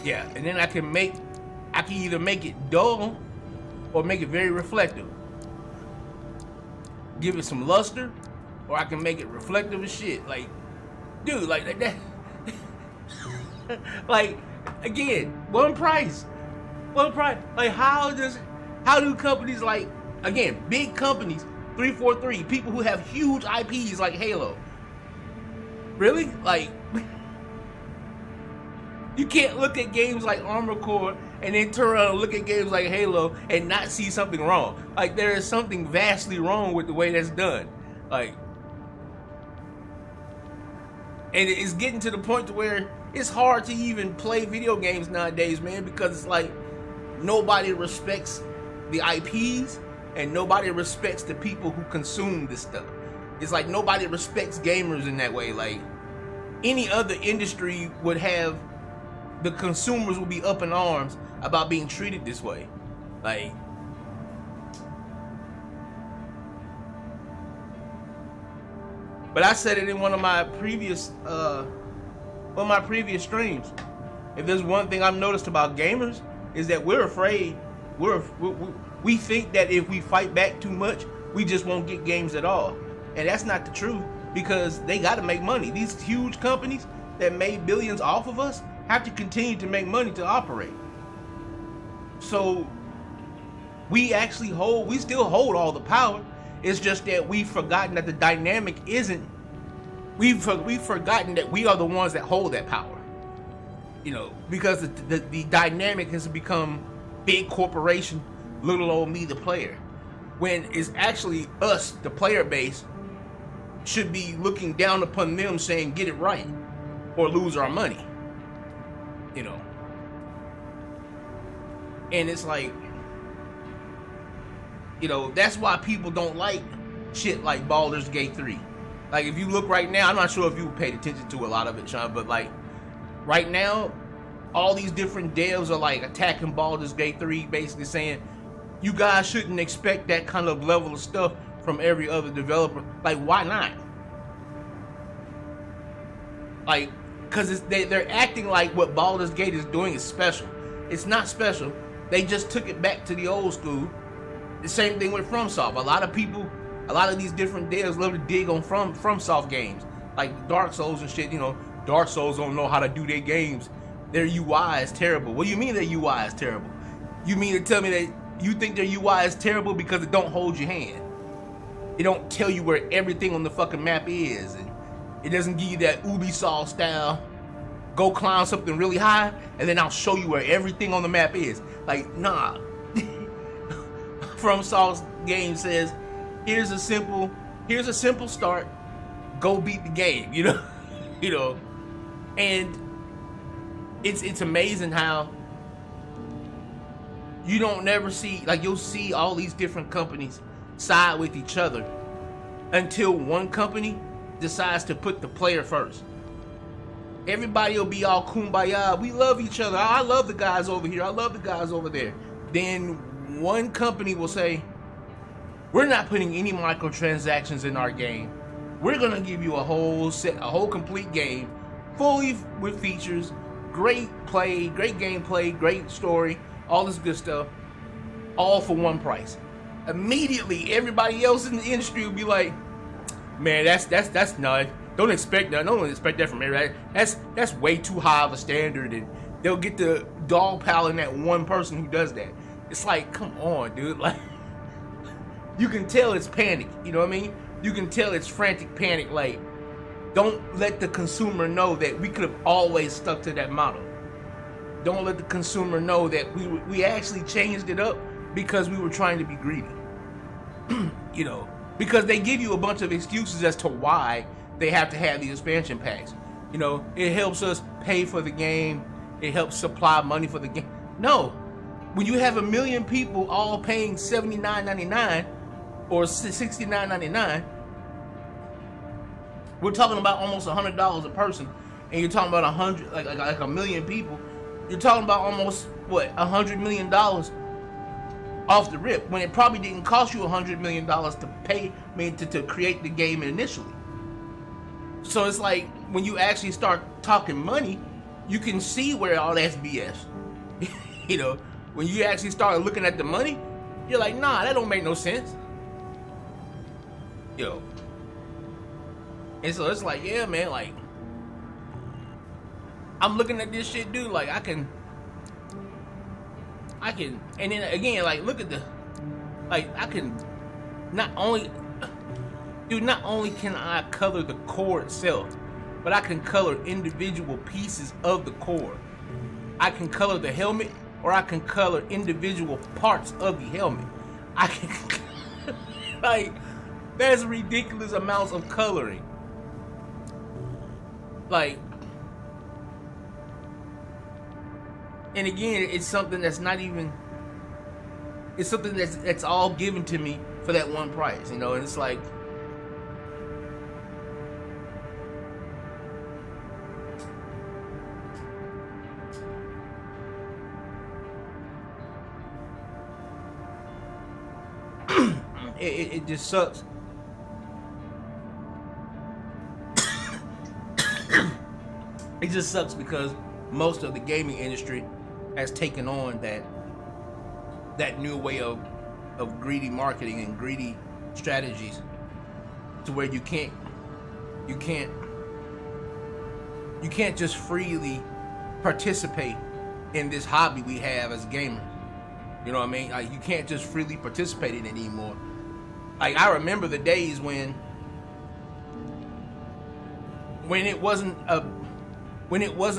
Yeah, and then I can either make it dull or make it very reflective. Give it some luster, or I can make it reflective as shit. Like, dude, like that. Like, again, one price. Like, how do companies like, again, big companies, 343, people who have huge IPs like Halo, really? Like, you can't look at games like Armored Core and then turn around and look at games like Halo and not see something wrong. Like, there is something vastly wrong with the way that's done. Like, and it's getting to the point to where it's hard to even play video games nowadays, man, because it's like nobody respects the IPs and nobody respects the people who consume this stuff. It's like nobody respects gamers in that way. Like, any other industry would have, the consumers would be up in arms about being treated this way. Like, but I said it in one of my previous streams. If there's one thing I've noticed about gamers, is that we're afraid. We think that if we fight back too much, we just won't get games at all. And that's not the truth, because they got to make money. These huge companies that made billions off of us have to continue to make money to operate. So we still hold all the power. It's just that we've forgotten that the dynamic isn't, we've forgotten that we are the ones that hold that power. You know, because the dynamic has become big corporation, little old me, the player. When it's actually us, the player base, should be looking down upon them saying, get it right, or lose our money. You know. And it's like, you know, that's why people don't like shit like Baldur's Gate 3. Like, if you look right now, I'm not sure if you paid attention to a lot of it, Sean, but like, right now, all these different devs are like attacking Baldur's Gate 3, basically saying, you guys shouldn't expect that kind of level of stuff from every other developer. Like, why not? Like, because they're acting like what Baldur's Gate is doing is special. It's not special. They just took it back to the old school. The same thing with FromSoft. A lot of these different devs love to dig on FromSoft games, like Dark Souls and shit. You know, Dark Souls don't know how to do their games. Their UI is terrible. What do you mean their UI is terrible? You mean to tell me that you think their UI is terrible because it don't hold your hand? It don't tell you where everything on the fucking map is, and it doesn't give you that Ubisoft style, go climb something really high, and then I'll show you where everything on the map is. Like, nah. FromSoft's game says, here's a simple start, go beat the game, you know? You know, and it's amazing how you don't never see, like, you'll see all these different companies side with each other until one company decides to put the player first. Everybody will be all kumbaya. We love each other. I love the guys over here. I love the guys over there. Then one company will say, we're not putting any microtransactions in our game. We're gonna give you a whole complete game, fully with features, great play, great gameplay, great story, all this good stuff, all for one price. Immediately, everybody else in the industry will be like, man, that's nuts. Don't expect that. Don't expect that from me, right? That's way too high of a standard, and they'll get the dog piling that one person who does that. It's like, come on, dude. Like, you can tell it's panic. You know what I mean? You can tell it's frantic panic. Like, don't let the consumer know that we could have always stuck to that model. Don't let the consumer know that we actually changed it up because we were trying to be greedy. You know, because they give you a bunch of excuses as to why they have to have these expansion packs. You know, it helps us pay for the game. It helps supply money for the game. No, when you have 1 million people all paying $79.99 or $69.99, we're talking about almost $100 a person, and you're talking about 100, like 1 million people. You're talking about almost what, $100 million off the rip, when it probably didn't cost you $100 million to pay, to create the game initially. So it's like, when you actually start talking money, you can see where all that's BS. You know, when you actually start looking at the money, you're like, nah, that don't make no sense. Yo. And so it's like, yeah, man, like, I'm looking at this shit, dude, like, I can, and then again, like, look at the, like, I can, not only can I color the core itself, but I can color individual pieces of the core. I can color the helmet, or I can color individual parts of the helmet. I can, like, there's ridiculous amounts of coloring. Like, and again, it's something that's not even, it's something that's all given to me for that one price, you know, and it's like, it just sucks. It just sucks because most of the gaming industry has taken on that new way of greedy marketing and greedy strategies, to where you can't just freely participate in this hobby we have as gamers. You know what I mean? Like, you can't just freely participate in it anymore. Like, I remember the days when it wasn't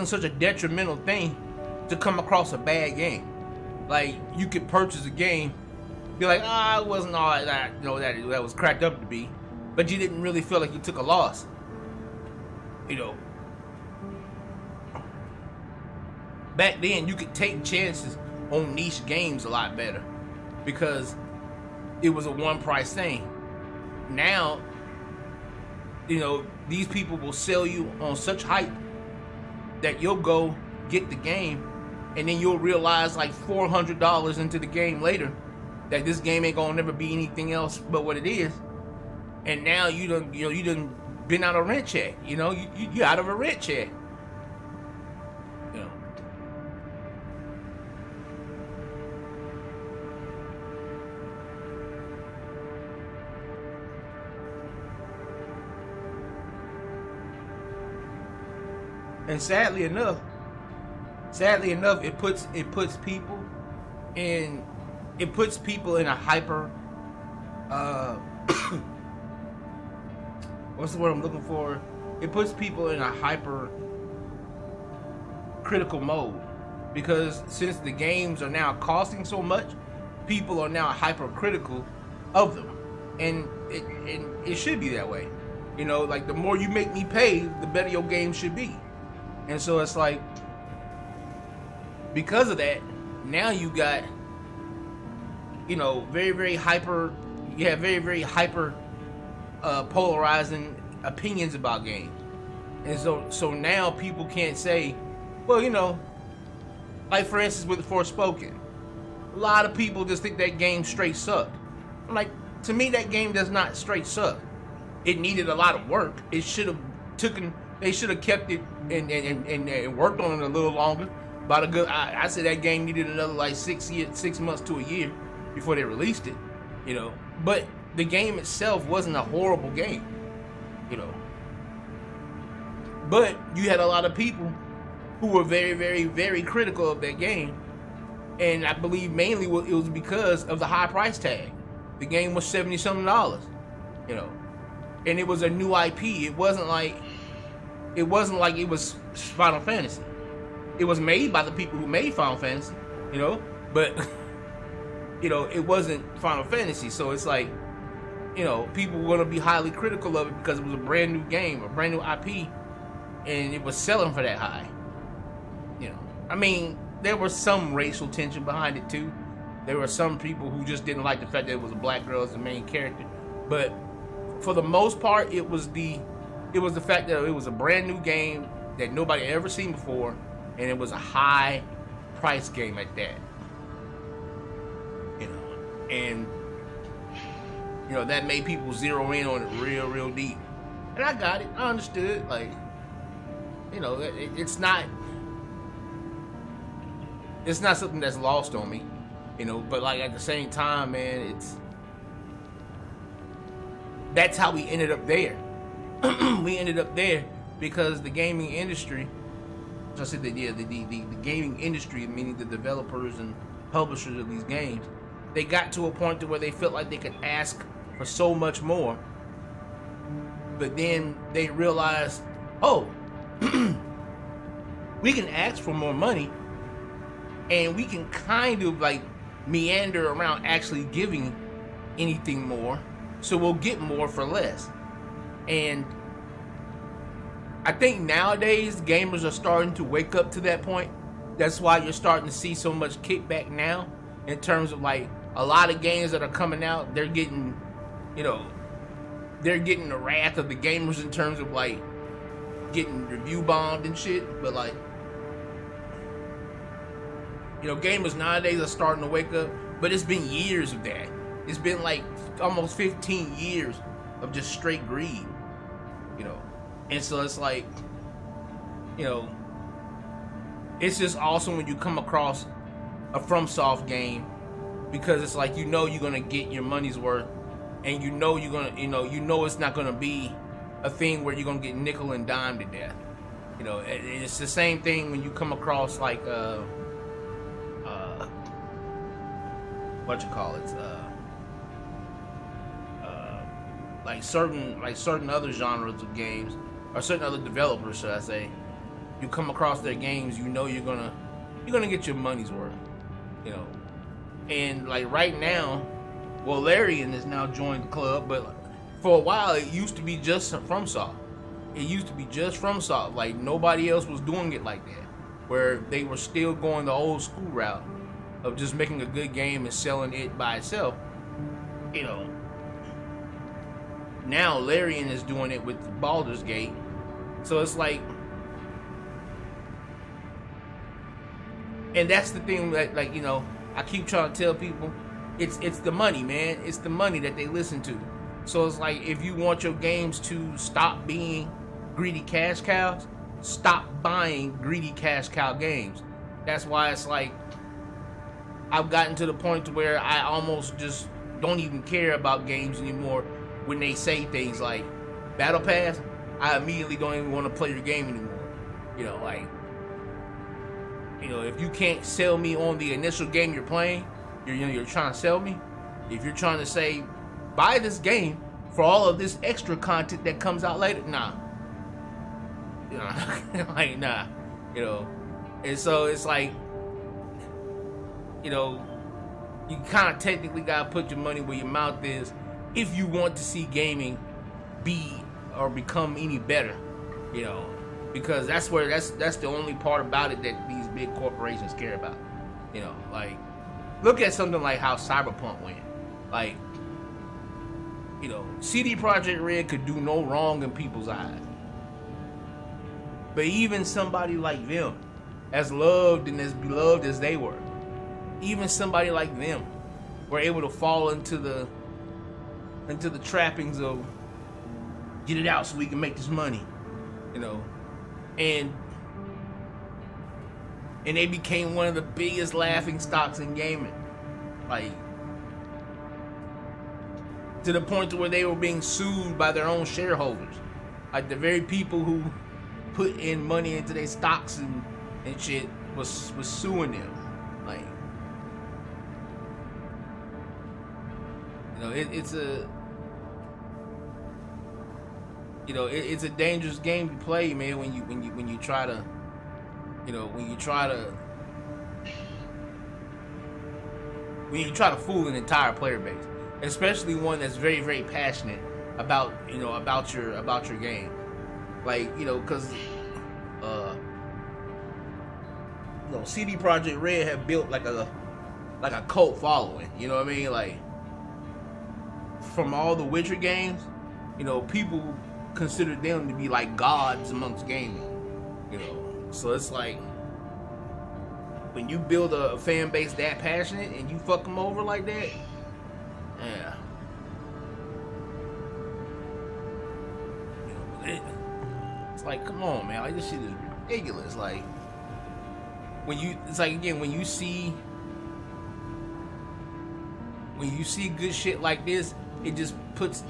such a detrimental thing to come across a bad game. Like, you could purchase a game, be like, it wasn't all that, you know, that was cracked up to be, but you didn't really feel like you took a loss. You know, back then you could take chances on niche games a lot better because it was a one price thing. Now, you know, these people will sell you on such hype that you'll go get the game, and then you'll realize like $400 into the game later that this game ain't gonna never be anything else but what it is. And now you done been out of rent check. You know, you're out of a rent check. You know. And sadly enough, it puts people in a hyper what's the word I'm looking for? It puts people in a hyper critical mode, because since the games are now costing so much, people are now hypercritical of them, and it should be that way. You know, like, the more you make me pay, the better your game should be. And so it's like, because of that, now you got you know, very, very hyper. You have very, very hyper polarizing opinions about games, and so now people can't say, well, you know, like for instance with Forspoken, a lot of people just think that game straight sucked. I'm like, to me, that game does not straight suck. It needed a lot of work. It should have they should have kept it and worked on it a little longer. About a good, I said that game needed another like 6 months to a year before they released it, you know. But the game itself wasn't a horrible game, you know. But you had a lot of people who were very, very, very critical of that game, and I believe mainly it was because of the high price tag. The game was $70-something, you know, and it was a new IP. It wasn't like it was Final Fantasy. It was made by the people who made Final Fantasy, you know, but you know, it wasn't Final Fantasy. So it's like, you know, people were gonna be highly critical of it because it was a brand new game, a brand new IP, and it was selling for that high. You know, I mean, there was some racial tension behind it too. There were some people who just didn't like the fact that it was a black girl as the main character, but for the most part, it was the fact that it was a brand new game that nobody had ever seen before, and it was a high price game at that. You know, and you know that made people zero in on it real, real deep. And I got it. I understood. Like, you know, it's not something that's lost on me. You know, but like at the same time, man, that's how we ended up there. We ended up there because the gaming industry, I said that, yeah, the gaming industry, meaning the developers and publishers of these games, they got to a point to where they felt like they could ask for so much more, but then they realized, oh, we can ask for more money, and we can kind of like meander around actually giving anything more, so we'll get more for less. And I think nowadays gamers are starting to wake up to that point. That's why you're starting to see so much kickback now in terms of like a lot of games that are coming out, they're getting, you know, they're getting the wrath of the gamers in terms of like getting review bombed and shit. But like, you know, gamers nowadays are starting to wake up, but it's been years of that. It's been like almost 15 years of just straight greed, you know. And so it's like, you know, it's just awesome when you come across a FromSoft game, because it's like, you know, you're gonna get your money's worth, and you know you're gonna, you know it's not gonna be a thing where you're gonna get nickel and dime to death. You know, it's the same thing when you come across like certain other genres of games, or certain other developers, should I say. You come across their games, you know you're gonna get your money's worth, you know. And like right now, well, Larian has now joined the club, but for a while it used to be just FromSoft. It used to be just FromSoft. Like nobody else was doing it like that, where they were still going the old school route of just making a good game and selling it by itself, you know. Now Larian is doing it with Baldur's Gate, so it's like, and that's the thing that, like, you know, I keep trying to tell people, it's the money, man. It's the money that they listen to. So it's like, if you want your games to stop being greedy cash cows, stop buying greedy cash cow games. That's why it's like, I've gotten to the point to where I almost just don't even care about games anymore. When they say things like Battle Pass, I immediately don't even want to play your game anymore. You know, like, you know, if you can't sell me on the initial game you're playing, you're trying to sell me. If you're trying to say, buy this game for all of this extra content that comes out later, nah. You know, like, nah. You know, and so it's like, you know, you kind of technically gotta put your money where your mouth is if you want to see gaming be or become any better, you know, because that's the only part about it that these big corporations care about, you know. Like, look at something like how Cyberpunk went. Like, you know, CD Projekt Red could do no wrong in people's eyes. But even somebody like them, as loved and as beloved as they were, even somebody like them were able to fall into the trappings of get it out so we can make this money, you know, and they became one of the biggest laughing stocks in gaming, like to the point to where they were being sued by their own shareholders, like the very people who put in money into their stocks and shit was suing them. Like, you know, it's a, you know, it's a dangerous game to play, man. When you try to, you know, when you try to fool an entire player base, especially one that's very, very passionate about, you know, about your game. Like, you know, because you know, CD Projekt Red have built like a cult following. You know what I mean? Like, from all the Witcher games, you know, people consider them to be like gods amongst gaming. You know, so it's like when you build a fan base that passionate and you fuck them over like that, yeah. You know, but it's like, come on, man, like this shit is ridiculous. Like, it's like, again, when you see good shit like this, it just puts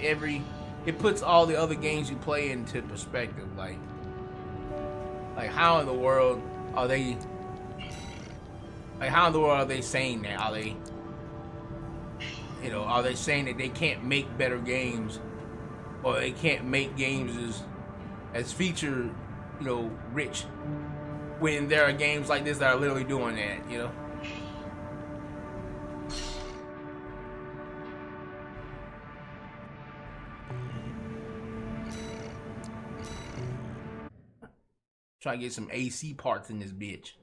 all the other games you play into perspective. Like how in the world are they? Like, how in the world are they saying that? Are they, you know, are they saying that they can't make better games, or they can't make games as feature, you know, rich, when there are games like this that are literally doing that, you know? Try to get some AC parts in this bitch.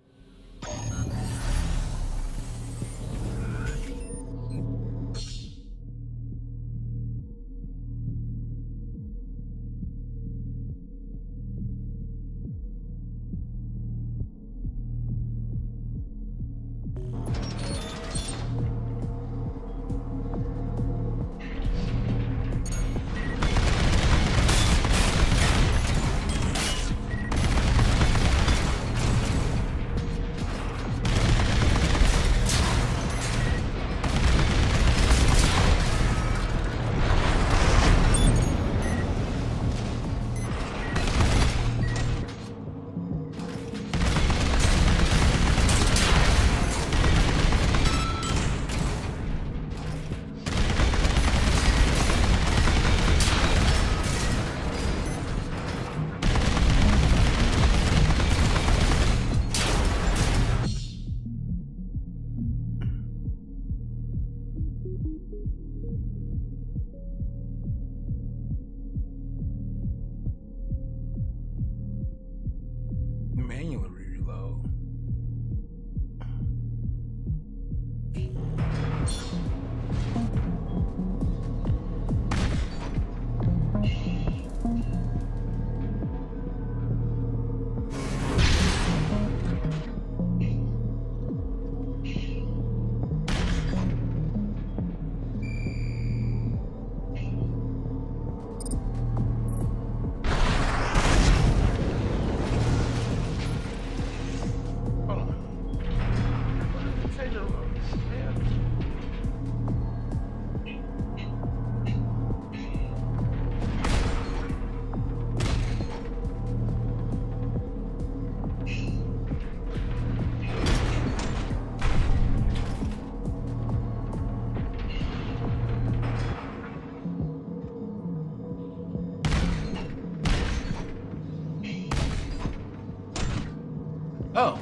Oh.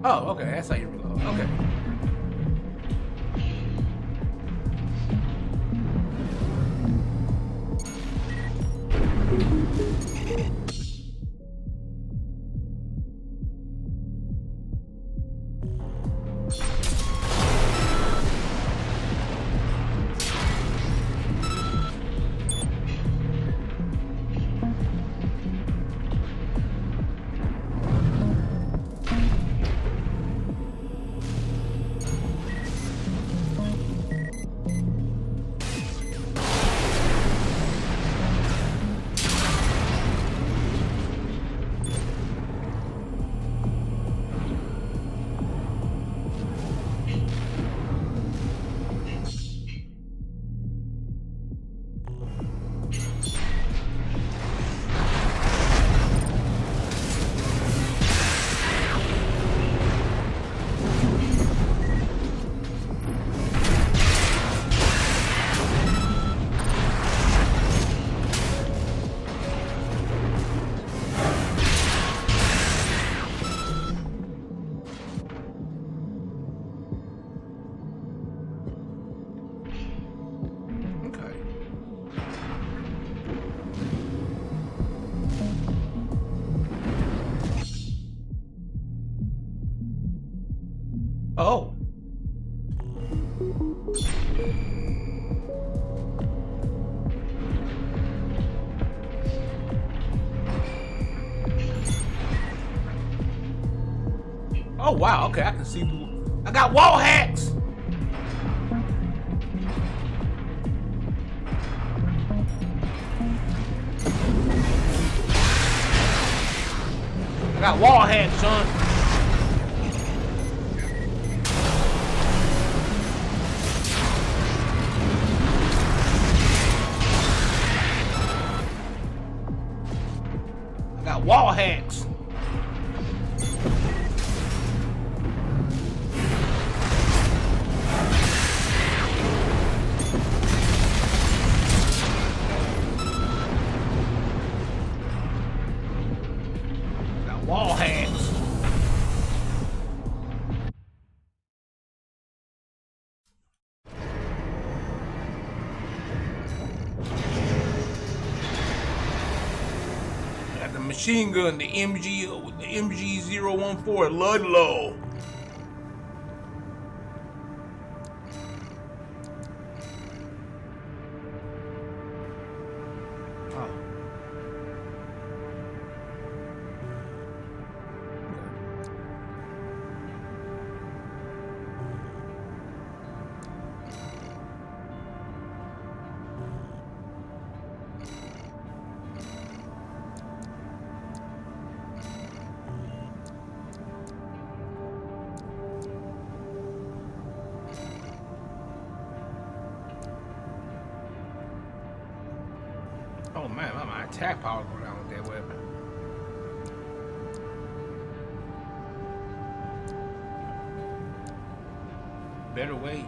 Oh, okay, that's how you reload. Okay. Oh wow, okay, I can see through. I got wall hacks. I got wall hacks, son. I got wall hacks. Wall hacks. Got the machine gun, the MG014 Ludlow. Oh man, my attack power go down with that weapon. Better wait.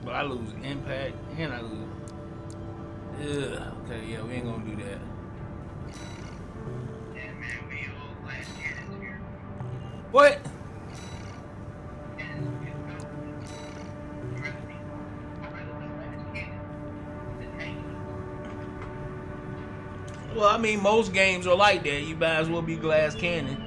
But I lose impact and I lose. Ugh, okay, yeah, we ain't gonna do that. Yeah, man, we all glass cannons here. What? Well, I mean, most games are like that. You might as well be glass cannon.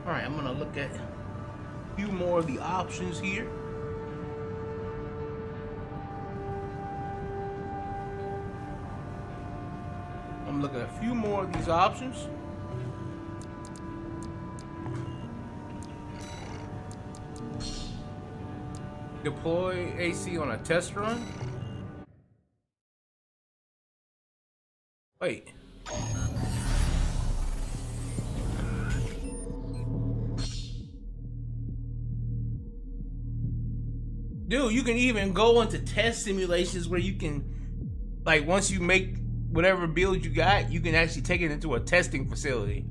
All right, I'm gonna look at a few more of the options here. I'm looking at a few more of these options. Deploy AC on a test run. Wait. Dude, you can even go into test simulations where you can, like, once you make whatever build you got, you can actually take it into a testing facility.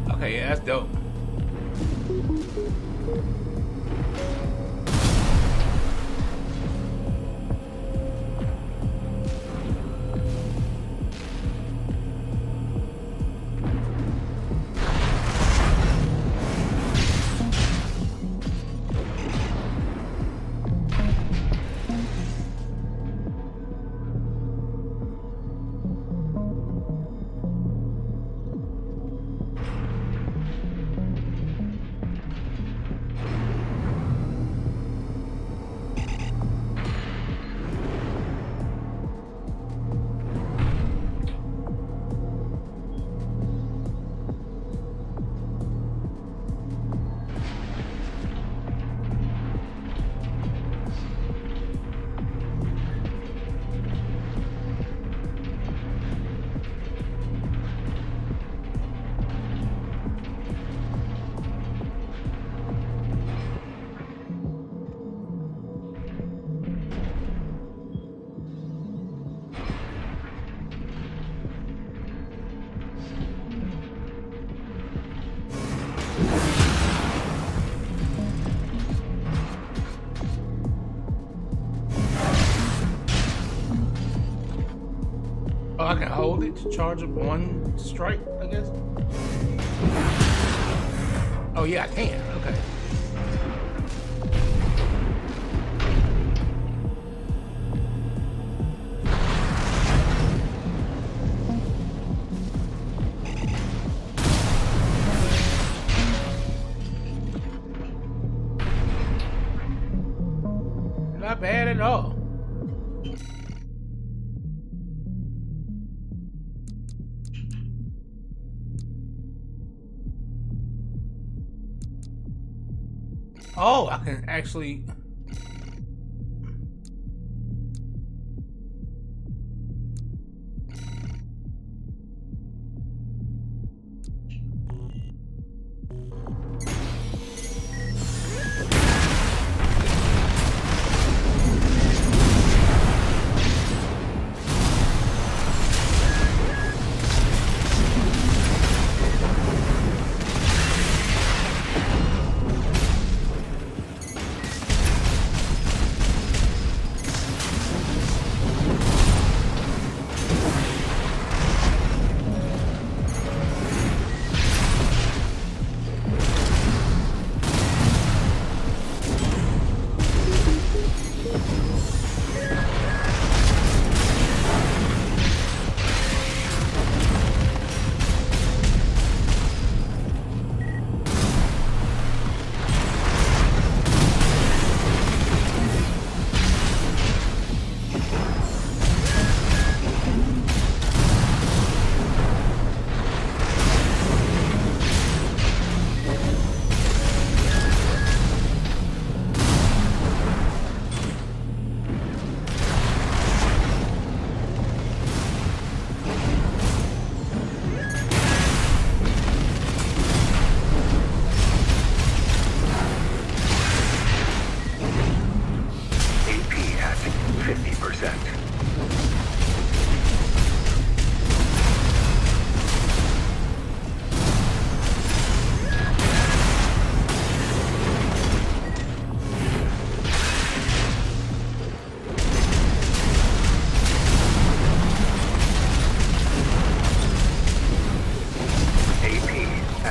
Okay, yeah, that's dope. Oh, I can hold it to charge up one strike, I guess. Oh yeah, I can. Okay. Not bad at all. Oh, I can actually.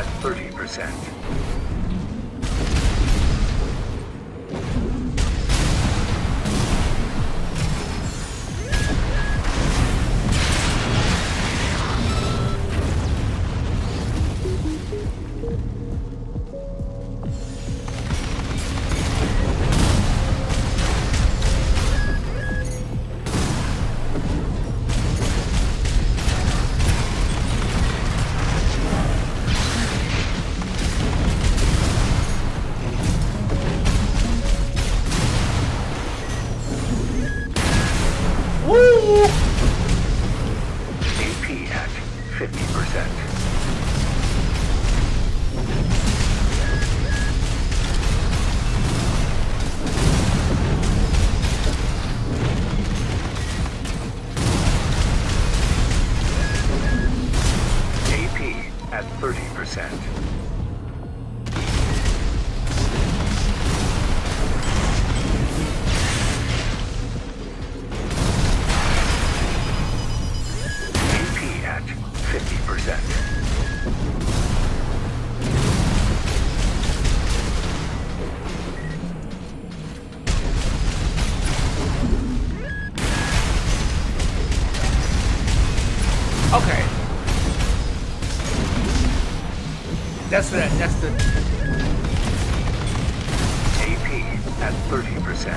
at 30%. AP at 50%. AP at 30%. AP at 50%. Okay. That's the AP at 30%.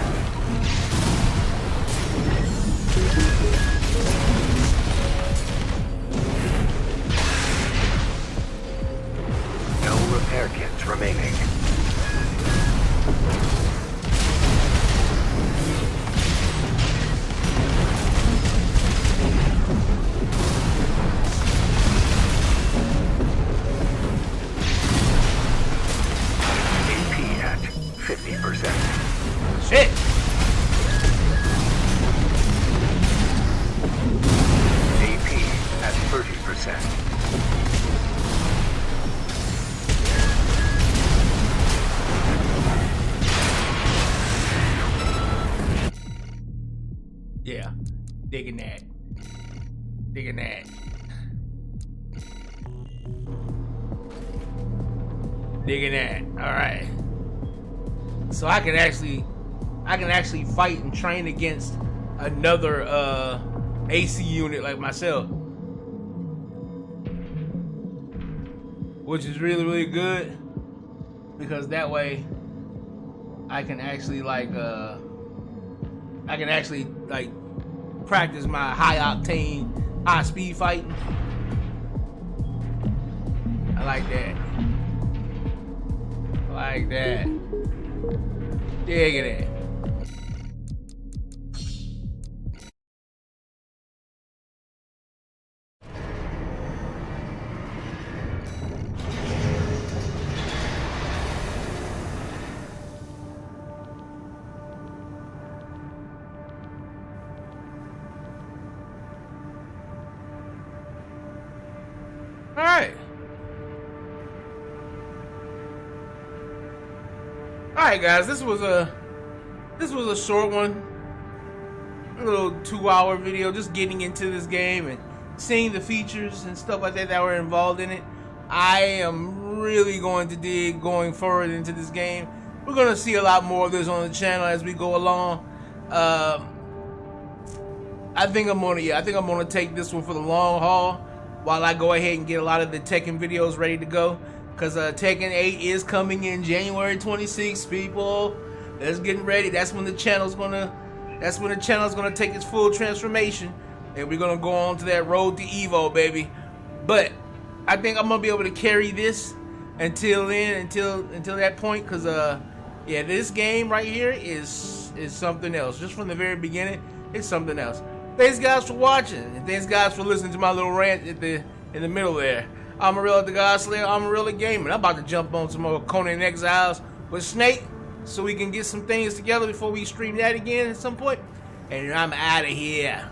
No repair kits remaining. AP at 50%. shit. AP at 30%. Yeah, digging that. Digging that. Digging that. All right. So I can actually fight and train against another AC unit like myself, which is really, really good, because that way I can actually practice my high octane, high speed fighting. I like that. I like that. Digging it. Alright guys, this was a short one, a little 2-hour video, just getting into this game and seeing the features and stuff like that were involved in it. I am really going to dig going forward into this game. We're going to see a lot more of this on the channel as we go along. I think I'm gonna take this one for the long haul while I go ahead and get a lot of the Tekken videos ready to go. Because Tekken 8 is coming in January 26th, people. Let's get ready. That's when the channel's gonna take its full transformation, and we're gonna go on to that road to Evo, baby. But I think I'm gonna be able to carry this until then, until that point. Because yeah, this game right here is something else. Just from the very beginning, it's something else. Thanks guys for watching, and thanks guys for listening to my little rant in the middle there. Amon-Rellik the God Slayer, Amon-Rellik Gaming. I'm about to jump on some more Conan Exiles with Snake so we can get some things together before we stream that again at some point. And I'm out of here.